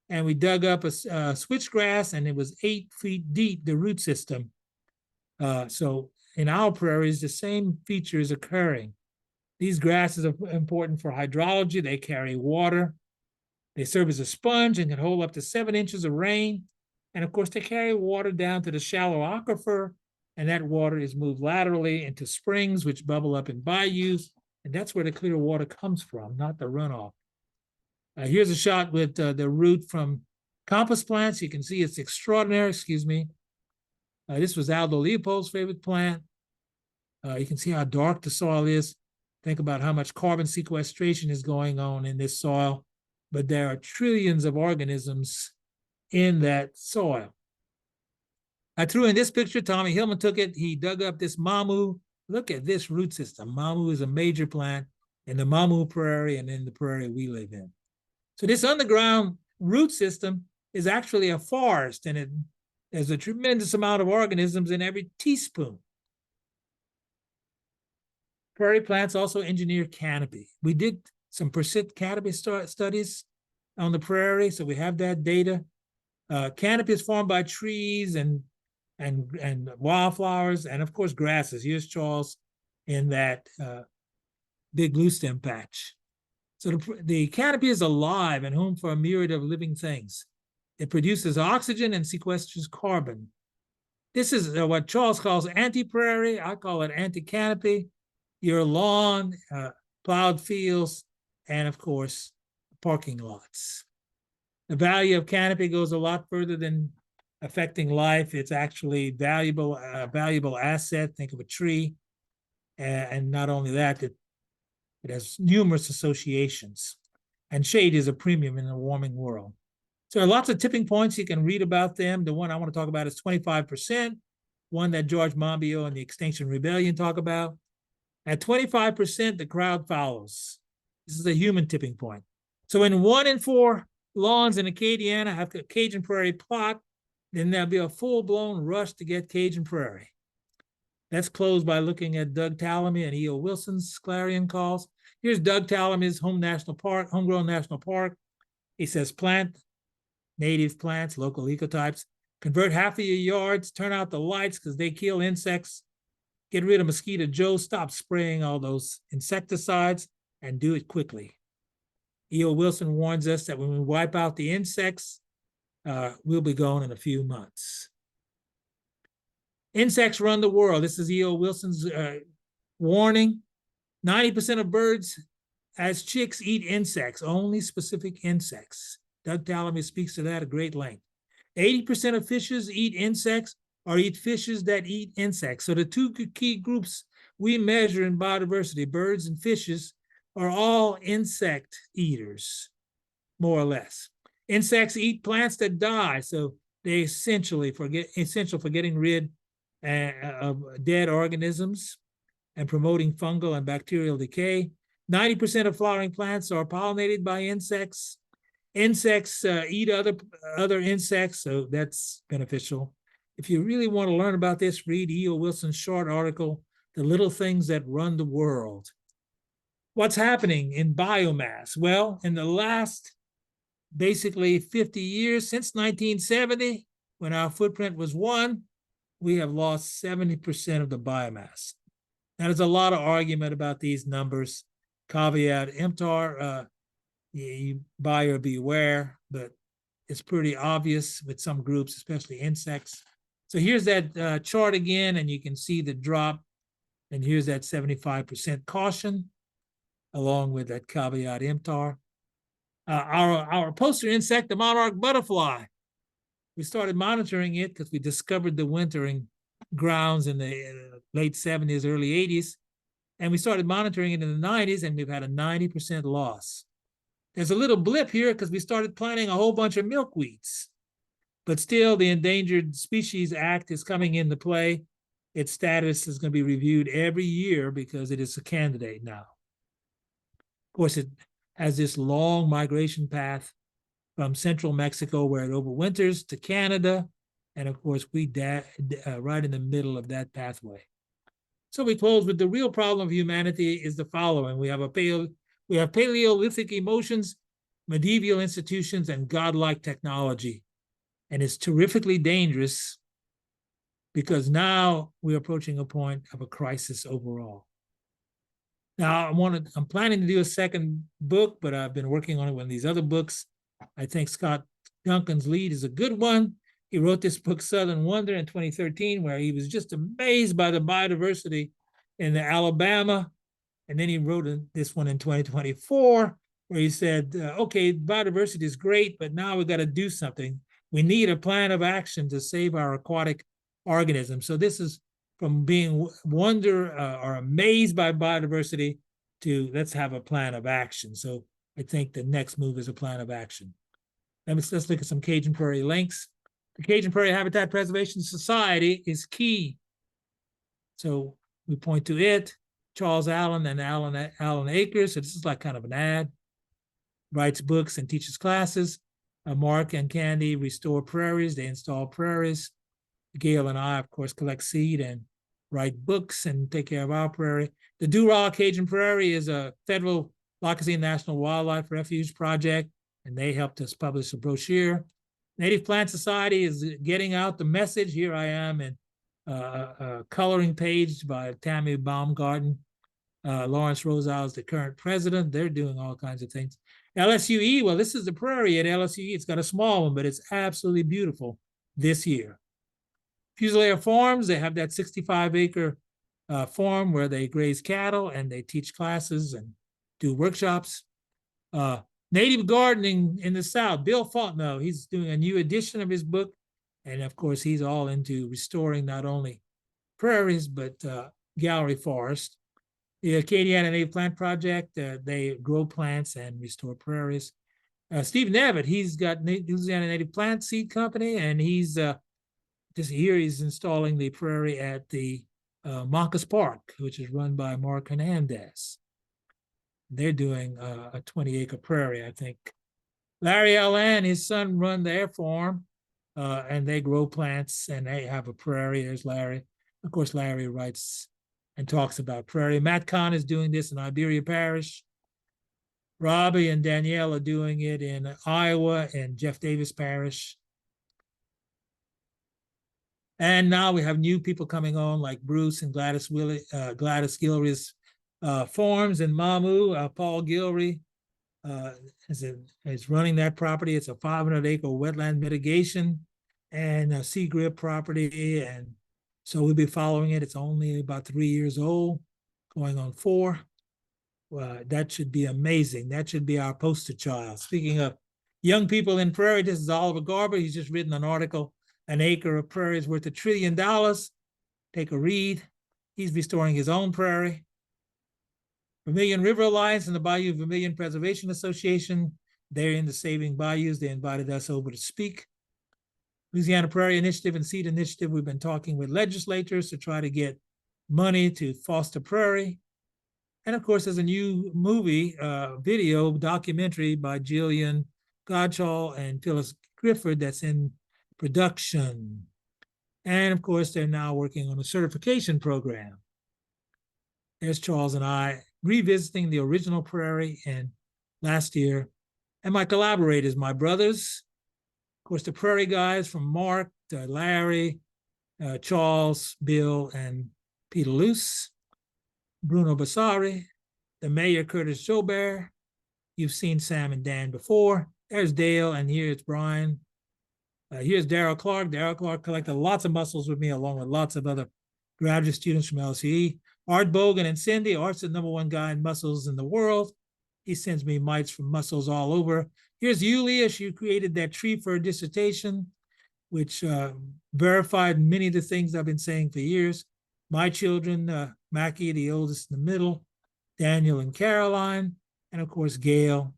and we dug up a switchgrass, and it was 8 feet deep, the root system. So in our prairies, the same feature is occurring. These grasses are important for hydrology. They carry water. They serve as a sponge and can hold up to 7 inches of rain. And of course, they carry water down to the shallow aquifer, and that water is moved laterally into springs, which bubble up in bayous. And that's where the clear water comes from, not the runoff. Here's a shot with the root from compass plants. You can see it's extraordinary, this was Aldo Leopold's favorite plant. You can see how dark the soil is. Think about how much carbon sequestration is going on in this soil, but there are trillions of organisms in that soil. I threw in this picture. Tommy Hillman took it. He dug up this mamu. Look at this root system. Mamu is a major plant in the Mamu Prairie and in the prairie we live in. So this underground root system is actually a forest, and there's a tremendous amount of organisms in every teaspoon. Prairie plants also engineer canopy. We did some percent canopy studies on the prairie, so we have that data. Canopy is formed by trees and wildflowers, and of course grasses. Here's Charles in that big blue stem patch. So the canopy is alive and home for a myriad of living things. It produces oxygen and sequesters carbon. This is what Charles calls anti-prairie. I call it anti-canopy. Your lawn, plowed fields, and of course, parking lots. The value of canopy goes a lot further than affecting life. It's actually valuable asset. Think of a tree. And not only that, it has numerous associations. And shade is a premium in a warming world. So there are lots of tipping points. You can read about them. The one I want to talk about is 25%, one that George Monbiot and the Extinction Rebellion talk about. At 25%, the crowd follows. This is a human tipping point. So when 1 in 4 lawns in Acadiana have a Cajun Prairie plot, then there'll be a full-blown rush to get Cajun Prairie. That's closed by looking at Doug Tallamy and E.O. Wilson's clarion calls. Here's Doug Tallamy's homegrown national park. He says plant native plants, local ecotypes, convert half of your yards, turn out the lights because they kill insects, get rid of Mosquito Joe, stop spraying all those insecticides, and do it quickly. E.O. Wilson warns us that when we wipe out the insects, we'll be gone in a few months. Insects run the world. This is E.O. Wilson's warning. 90% of birds as chicks eat insects, only specific insects. Doug Tallamy speaks to that at great length. 80% of fishes eat insects or eat fishes that eat insects. So the two key groups we measure in biodiversity, birds and fishes, are all insect eaters, more or less. Insects eat plants that die, so they're essential for getting rid of dead organisms and promoting fungal and bacterial decay. 90% of flowering plants are pollinated by insects. Insects eat other insects, so that's beneficial. If you really want to learn about this, read E.O. Wilson's short article, The Little Things That Run the World. What's happening in biomass? Well, in the last basically 50 years, since 1970, when our footprint was 1, we have lost 70% of the biomass. Now, there's a lot of argument about these numbers. Caveat emptor, you buyer beware, but it's pretty obvious with some groups, especially insects. So here's that chart again, and you can see the drop. And here's that 75% caution, along with that caveat emptor. Our poster insect, the monarch butterfly. We started monitoring it because we discovered the wintering grounds in the late 70s, early 80s. And we started monitoring it in the 90s, and we've had a 90% loss. There's a little blip here because we started planting a whole bunch of milkweeds. But still, the Endangered Species Act is coming into play. Its status is going to be reviewed every year because it is a candidate now. Of course, it has this long migration path from central Mexico, where it overwinters, to Canada. And of course, we right in the middle of that pathway. So we close with the real problem of humanity is the following. We have Paleolithic emotions, medieval institutions, and godlike technology. And it's terrifically dangerous because now we're approaching a point of a crisis overall. Now, I'm planning to do a second book, but I've been working on it with these other books. I think Scott Duncan's lead is a good one. He wrote this book, Southern Wonder, in 2013, where he was just amazed by the biodiversity in the Alabama. And then he wrote this one in 2024, where he said, okay, biodiversity is great, but now we've got to do something. We need a plan of action to save our aquatic organisms. So this is from being or amazed by biodiversity to let's have a plan of action. So I think the next move is a plan of action. Let's look at some Cajun Prairie links. The Cajun Prairie Habitat Preservation Society is key. So we point to it, Charles Allen and Allen Akers. So this is like kind of an ad. Writes books and teaches classes. Mark and Candy restore prairies. They install prairies. Gail and I, of course, collect seed and write books and take care of our prairie. The Duraw Cajun Prairie is a federal Lac-Mégantic National Wildlife Refuge project, and they helped us publish a brochure. Native Plant Society is getting out the message. Here I am in a coloring page by Tammy Baumgarten. Lawrence Rosal is the current president. They're doing all kinds of things. LSUE, well, this is the prairie at LSUE. It's got a small one, but it's absolutely beautiful this year. Fusilier Farms, they have that 65-acre farm where they graze cattle and they teach classes and do workshops. Native Gardening in the South, Bill Fontenot, he's doing a new edition of his book. And of course, he's all into restoring not only prairies, but gallery forest. The Acadiana Native Plant Project, they grow plants and restore prairies. Steve Nevitt, he's got Louisiana Native Plant Seed Company, and he's this year he's installing the prairie at the Moncas Park, which is run by Mark Hernandez. They're doing a 20-acre prairie, I think. Larry Allen, his son, run their farm, and they grow plants, and they have a prairie. There's Larry. Of course, Larry writes and talks about prairie. Matt Kahn is doing this in Iberia Parish. Robbie and Danielle are doing it in Iowa and Jeff Davis Parish. And now we have new people coming on, like Bruce and Gladys Gilry's farms in Mamu. Paul Gilry is running that property. It's a 500-acre wetland mitigation and a sea grip property. And so we'll be following it. It's only about 3 years old, going on 4. That should be amazing. That should be our poster child. Speaking of young people in prairie, this is Oliver Garber. He's just written an article, An Acre of Prairie is Worth $1 Trillion. Take a read. He's restoring his own prairie. Vermilion River Alliance and the Bayou Vermilion Preservation Association, they're into saving bayous. They invited us over to speak. Louisiana Prairie Initiative and Seed Initiative, we've been talking with legislators to try to get money to foster prairie. And of course, there's a new movie, video documentary by Jillian Godchall and Phyllis Grifford that's in production. And of course, they're now working on a certification program. There's Charles and I revisiting the original prairie in last year. And my collaborators, my brothers, of course, the prairie guys from Mark, Larry, Charles, Bill, and Peter Luce, Bruno Bassari, the mayor, Curtis Joubert. You've seen Sam and Dan before. There's Dale, and here's Brian. Here's Darryl Clark. Darryl Clark collected lots of mussels with me, along with lots of other graduate students from LSE. Art Bogan and Cindy. Art's the #1 guy in mussels in the world. He sends me mites from mussels all over. Here's Yulia. She created that tree for her dissertation. which verified many of the things I've been saying for years. My children, Mackie, the oldest in the middle, Daniel and Caroline, and of course, Gail.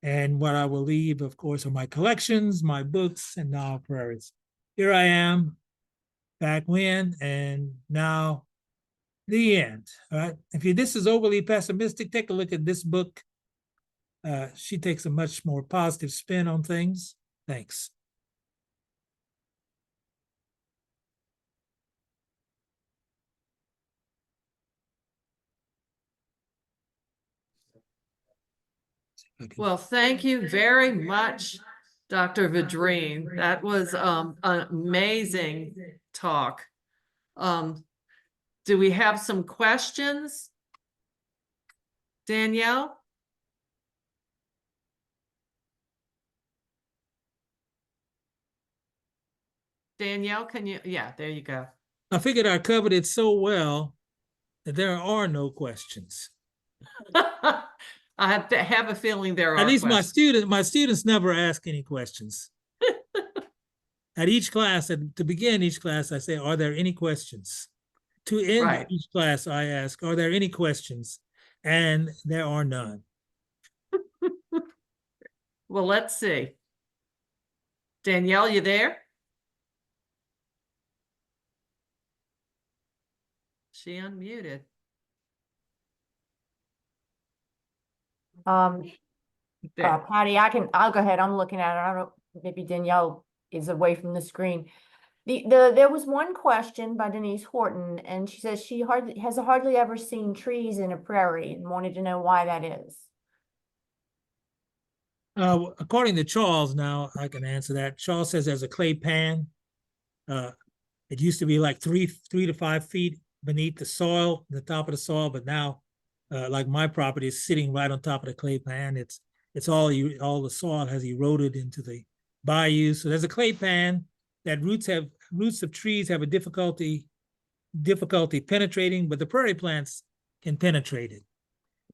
And what I will leave, of course, are my collections, my books, and now prairies. Here I am, back when, and now the end. All right. If this is overly pessimistic, take a look at this book. She takes a much more positive spin on things. Thanks. Well, thank you very much, Dr. Vidrine. That was an amazing talk. Do we have some questions? Danielle? Danielle, can you? Yeah, there you go. I figured I covered it so well that there are no questions. I have a feeling there are At least questions. my students never ask any questions. At each class, to begin each class, I say, "Are there any questions?" To end each class, I ask, "Are there any questions?" And there are none. Well, let's see. Danielle, you there? She unmuted. Patty, I'll go ahead. I'm looking at it. I don't know, maybe Danielle is away from the screen. There was one question by Denise Horton, and she says she has hardly ever seen trees in a prairie and wanted to know why that is. According to Charles, now I can answer that. Charles says there's a clay pan. It used to be like 3 to 5 feet beneath the soil, the top of the soil, but now, like my property is sitting right on top of the clay pan. It's all the soil has eroded into the bayou. So there's a clay pan that roots of trees have a difficulty penetrating, but the prairie plants can penetrate it.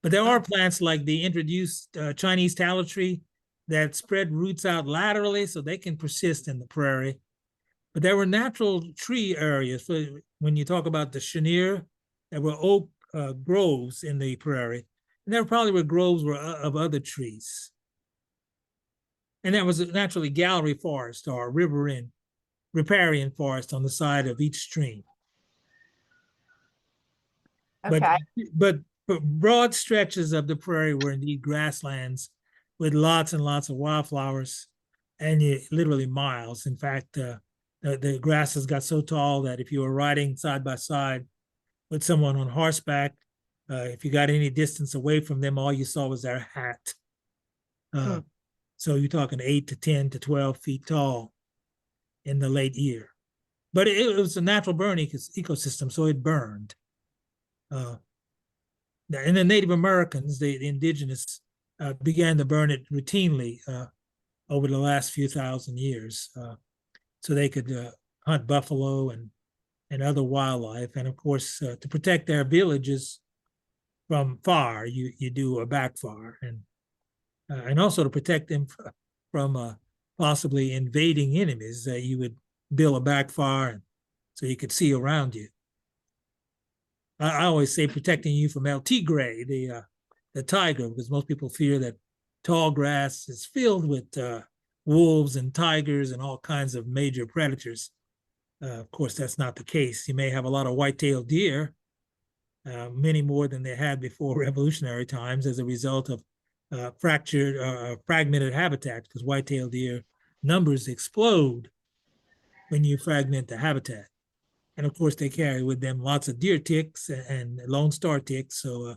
But there are plants like the introduced Chinese tallow tree that spread roots out laterally so they can persist in the prairie. But there were natural tree areas. So when you talk about the chenier, there were oak groves in the prairie. And there probably were groves of other trees. And there was naturally gallery forest or riparian forest on the side of each stream. Okay. But broad stretches of the prairie were indeed grasslands with lots and lots of wildflowers, and literally miles. In fact, the grasses got so tall that if you were riding side by side with someone on horseback, if you got any distance away from them, all you saw was their hat. So you're talking 8 to 10 to 12 feet tall in the late year. But it was a natural burn ecosystem, so it burned. And the Native Americans, the indigenous, began to burn it routinely over the last few thousand years, so they could hunt buffalo and other wildlife. And of course, to protect their villages from fire, you do a backfire, and also to protect them from possibly invading enemies, you would build a backfire so you could see around you. I always say protecting you from El Tigre, the tiger, because most people fear that tall grass is filled with wolves and tigers and all kinds of major predators. Of course, that's not the case. You may have a lot of white-tailed deer, many more than they had before revolutionary times as a result of fragmented habitat, because white-tailed deer numbers explode when you fragment the habitat. And of course, they carry with them lots of deer ticks and Lone Star ticks. So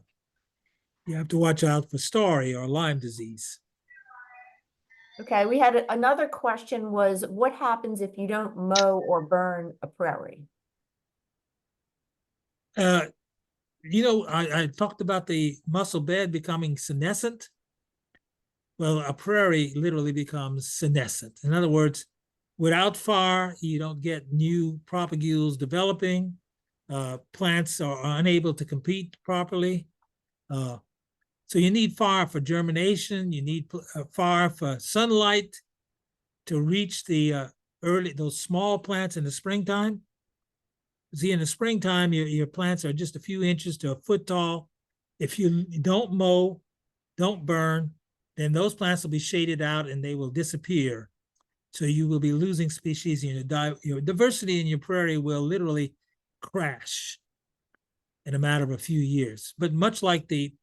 you have to watch out for Starry or Lyme disease. Okay, we had another question was, what happens if you don't mow or burn a prairie? I talked about the mussel bed becoming senescent. Well, a prairie literally becomes senescent. In other words, without fire, you don't get new propagules developing. Plants are unable to compete properly. So you need fire for germination. You need fire for sunlight to reach the those small plants in the springtime. See, in the springtime, your plants are just a few inches to a foot tall. If you don't mow, don't burn, then those plants will be shaded out and they will disappear. So you will be losing species, and your diversity in your prairie will literally crash in a matter of a few years. But much like the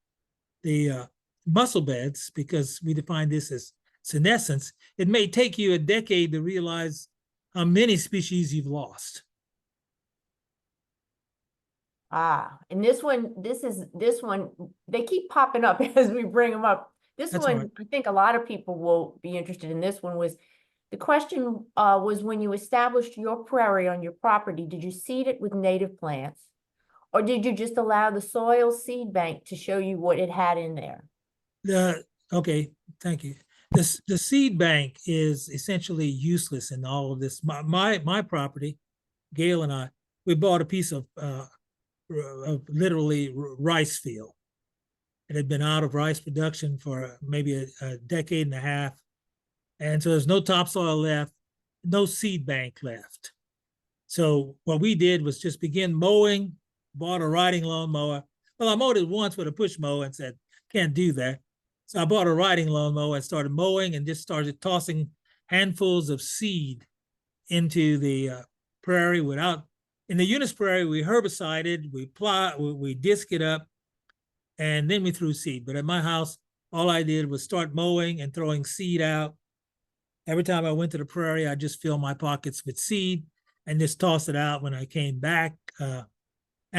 mussel beds, because we define this as senescence, it may take you a decade to realize how many species you've lost. And this one, they keep popping up as we bring them up. This That's one, all right. I think a lot of people will be interested in this one was, the question was, when you established your prairie on your property, did you seed it with native plants? Or did you just allow the soil seed bank to show you what it had in there? Okay, thank you. The seed bank is essentially useless in all of this. My property, Gail and I, we bought a piece of literally rice field. It had been out of rice production for maybe a decade and a half. And so there's no topsoil left, no seed bank left. So what we did was just begin mowing, bought a riding lawnmower. Well, I mowed it once with a push mower and said, can't do that. So I bought a riding lawnmower and started mowing and just started tossing handfuls of seed into the prairie without. In the Eunice prairie, we herbicided, we disc it up, and then we threw seed. But at my house, all I did was start mowing and throwing seed out. Every time I went to the prairie, I just filled my pockets with seed and just tossed it out when I came back. And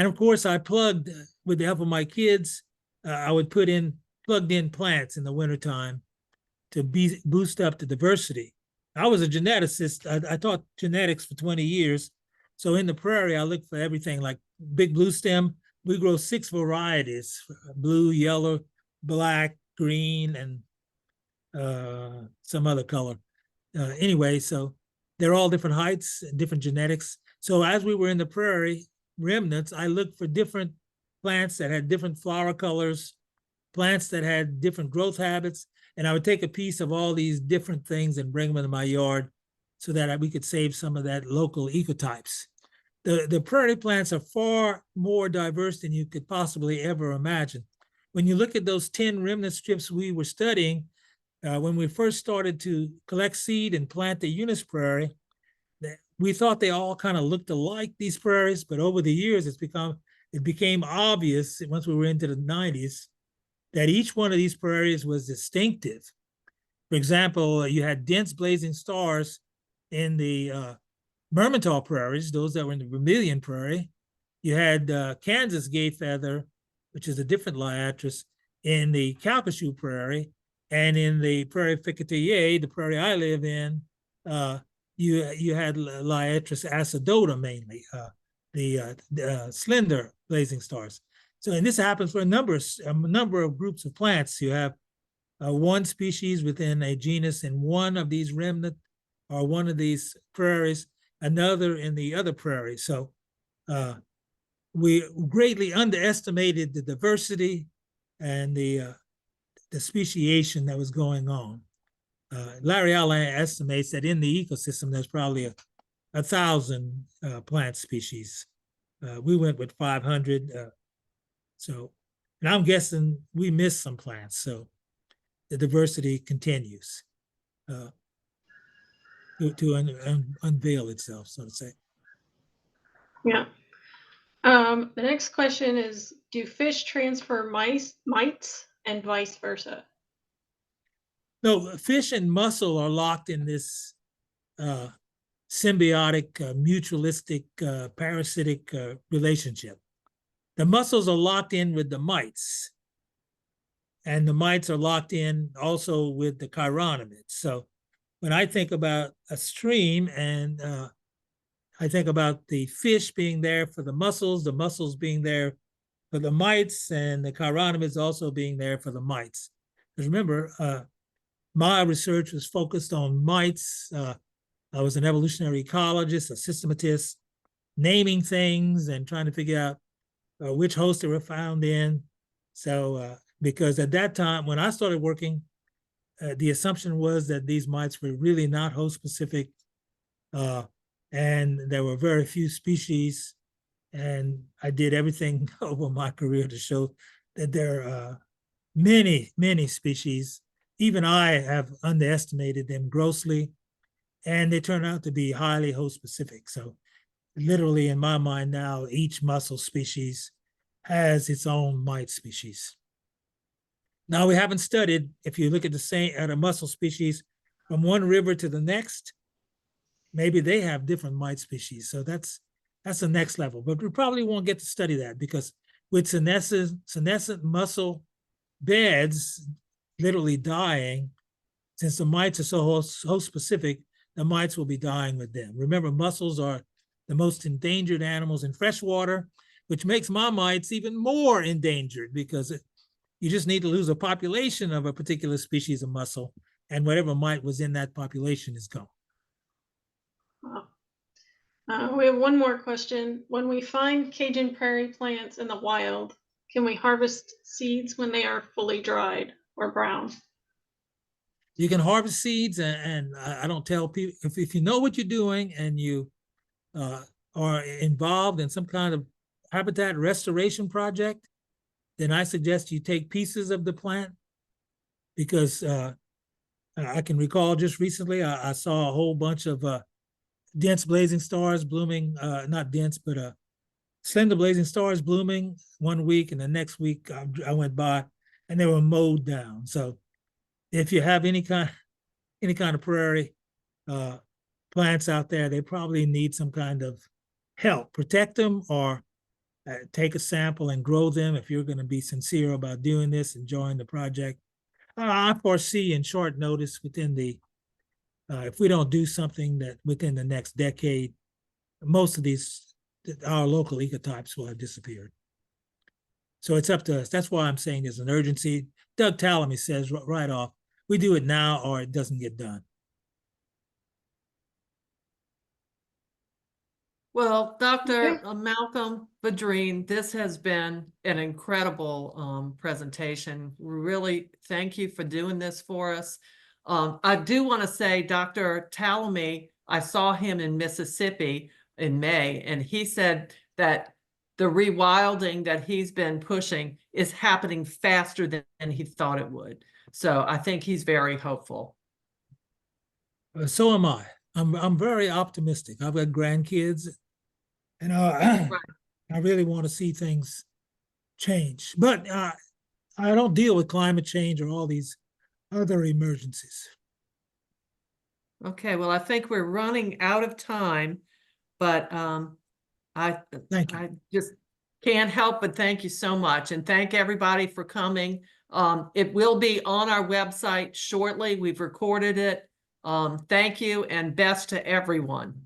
of course, I plugged, with the help of my kids, I would put in plugged in plants in the wintertime to boost up the diversity. I was a geneticist. I taught genetics for 20 years. So in the prairie, I look for everything like big blue stem. We grow 6 varieties: blue, yellow, black, green, and some other color. Anyway, so they're all different heights, different genetics. So as we were in the prairie remnants, I looked for different plants that had different flower colors, plants that had different growth habits, and I would take a piece of all these different things and bring them into my yard so that we could save some of that local ecotypes. The prairie plants are far more diverse than you could possibly ever imagine. When you look at those 10 remnant strips we were studying, when we first started to collect seed and plant the Eunice prairie, we thought they all kind of looked alike, these prairies, but over the years it became obvious once we were into the 90s that each one of these prairies was distinctive. For example, you had dense blazing stars in the Mermentau prairies, those that were in the Vermilion prairie. You had Kansas gay feather, which is a different liatris, in the Calcasieu prairie, and in the Prairie Ficatier, the prairie I live in, you had Liatris acidota mainly, the slender blazing stars. So, and this happens for a number of groups of plants. You have one species within a genus in one of these remnant or one of these prairies, another in the other prairie. So we greatly underestimated the diversity and the speciation that was going on. Larry Allen estimates that in the ecosystem, there's probably 1,000 plant species. We went with 500. So, and I'm guessing we missed some plants. So the diversity continues to unveil itself, so to say. Yeah. The next question is, do fish transfer mites and vice versa? No, fish and mussel are locked in this symbiotic, mutualistic, parasitic relationship. The mussels are locked in with the mites, and the mites are locked in also with the chironomids. So when I think about a stream and I think about the fish being there for the mussels being there for the mites, and the chironomids also being there for the mites. Because remember, my research was focused on mites. I was an evolutionary ecologist, a systematist, naming things and trying to figure out which hosts they were found in. So, because at that time, when I started working, the assumption was that these mites were really not host specific. And there were very few species. And I did everything over my career to show that there are many, many species. Even I have underestimated them grossly, and they turn out to be highly host specific. So literally in my mind now, each mussel species has its own mite species. Now we haven't studied, if you look at the same, at a mussel species from one river to the next, maybe they have different mite species. So that's the next level, but we probably won't get to study that because with senescent mussel beds literally dying, since the mites are so host specific, the mites will be dying with them. Remember, mussels are the most endangered animals in freshwater, which makes my mites even more endangered because you just need to lose a population of a particular species of mussel, and whatever mite was in that population is gone. We have one more question. When we find Cajun prairie plants in the wild, can we harvest seeds when they are fully dried or brown? You can harvest seeds, and I don't tell people, if you know what you're doing and you are involved in some kind of habitat restoration project, then I suggest you take pieces of the plant, because I can recall just recently I saw a whole bunch of dense blazing stars blooming, not dense, but slender blazing stars blooming one week, and the next week I went by and they were mowed down. So if you have any kind of prairie plants out there, they probably need some kind of help. Protect them, or take a sample and grow them if you're going to be sincere about doing this and join the project. I foresee in short notice within the, if we don't do something that within the next decade, most of these, our local ecotypes will have disappeared. So it's up to us. That's why I'm saying there's an urgency. Doug Tallamy says right off, we do it now or it doesn't get done. Well, Dr. Malcolm Vidrine, this has been an incredible presentation. Really, thank you for doing this for us. I do want to say, Dr. Tallamy, I saw him in Mississippi in May, and he said that the rewilding that he's been pushing is happening faster than he thought it would. So I think he's very hopeful. So am I. I'm very optimistic. I've got grandkids, and I really want to see things change. But I don't deal with climate change or all these other emergencies. Okay, well, I think we're running out of time, but Thank you. I just can't help but thank you so much, and thank everybody for coming. It will be on our website shortly. We've recorded it. Thank you, and best to everyone.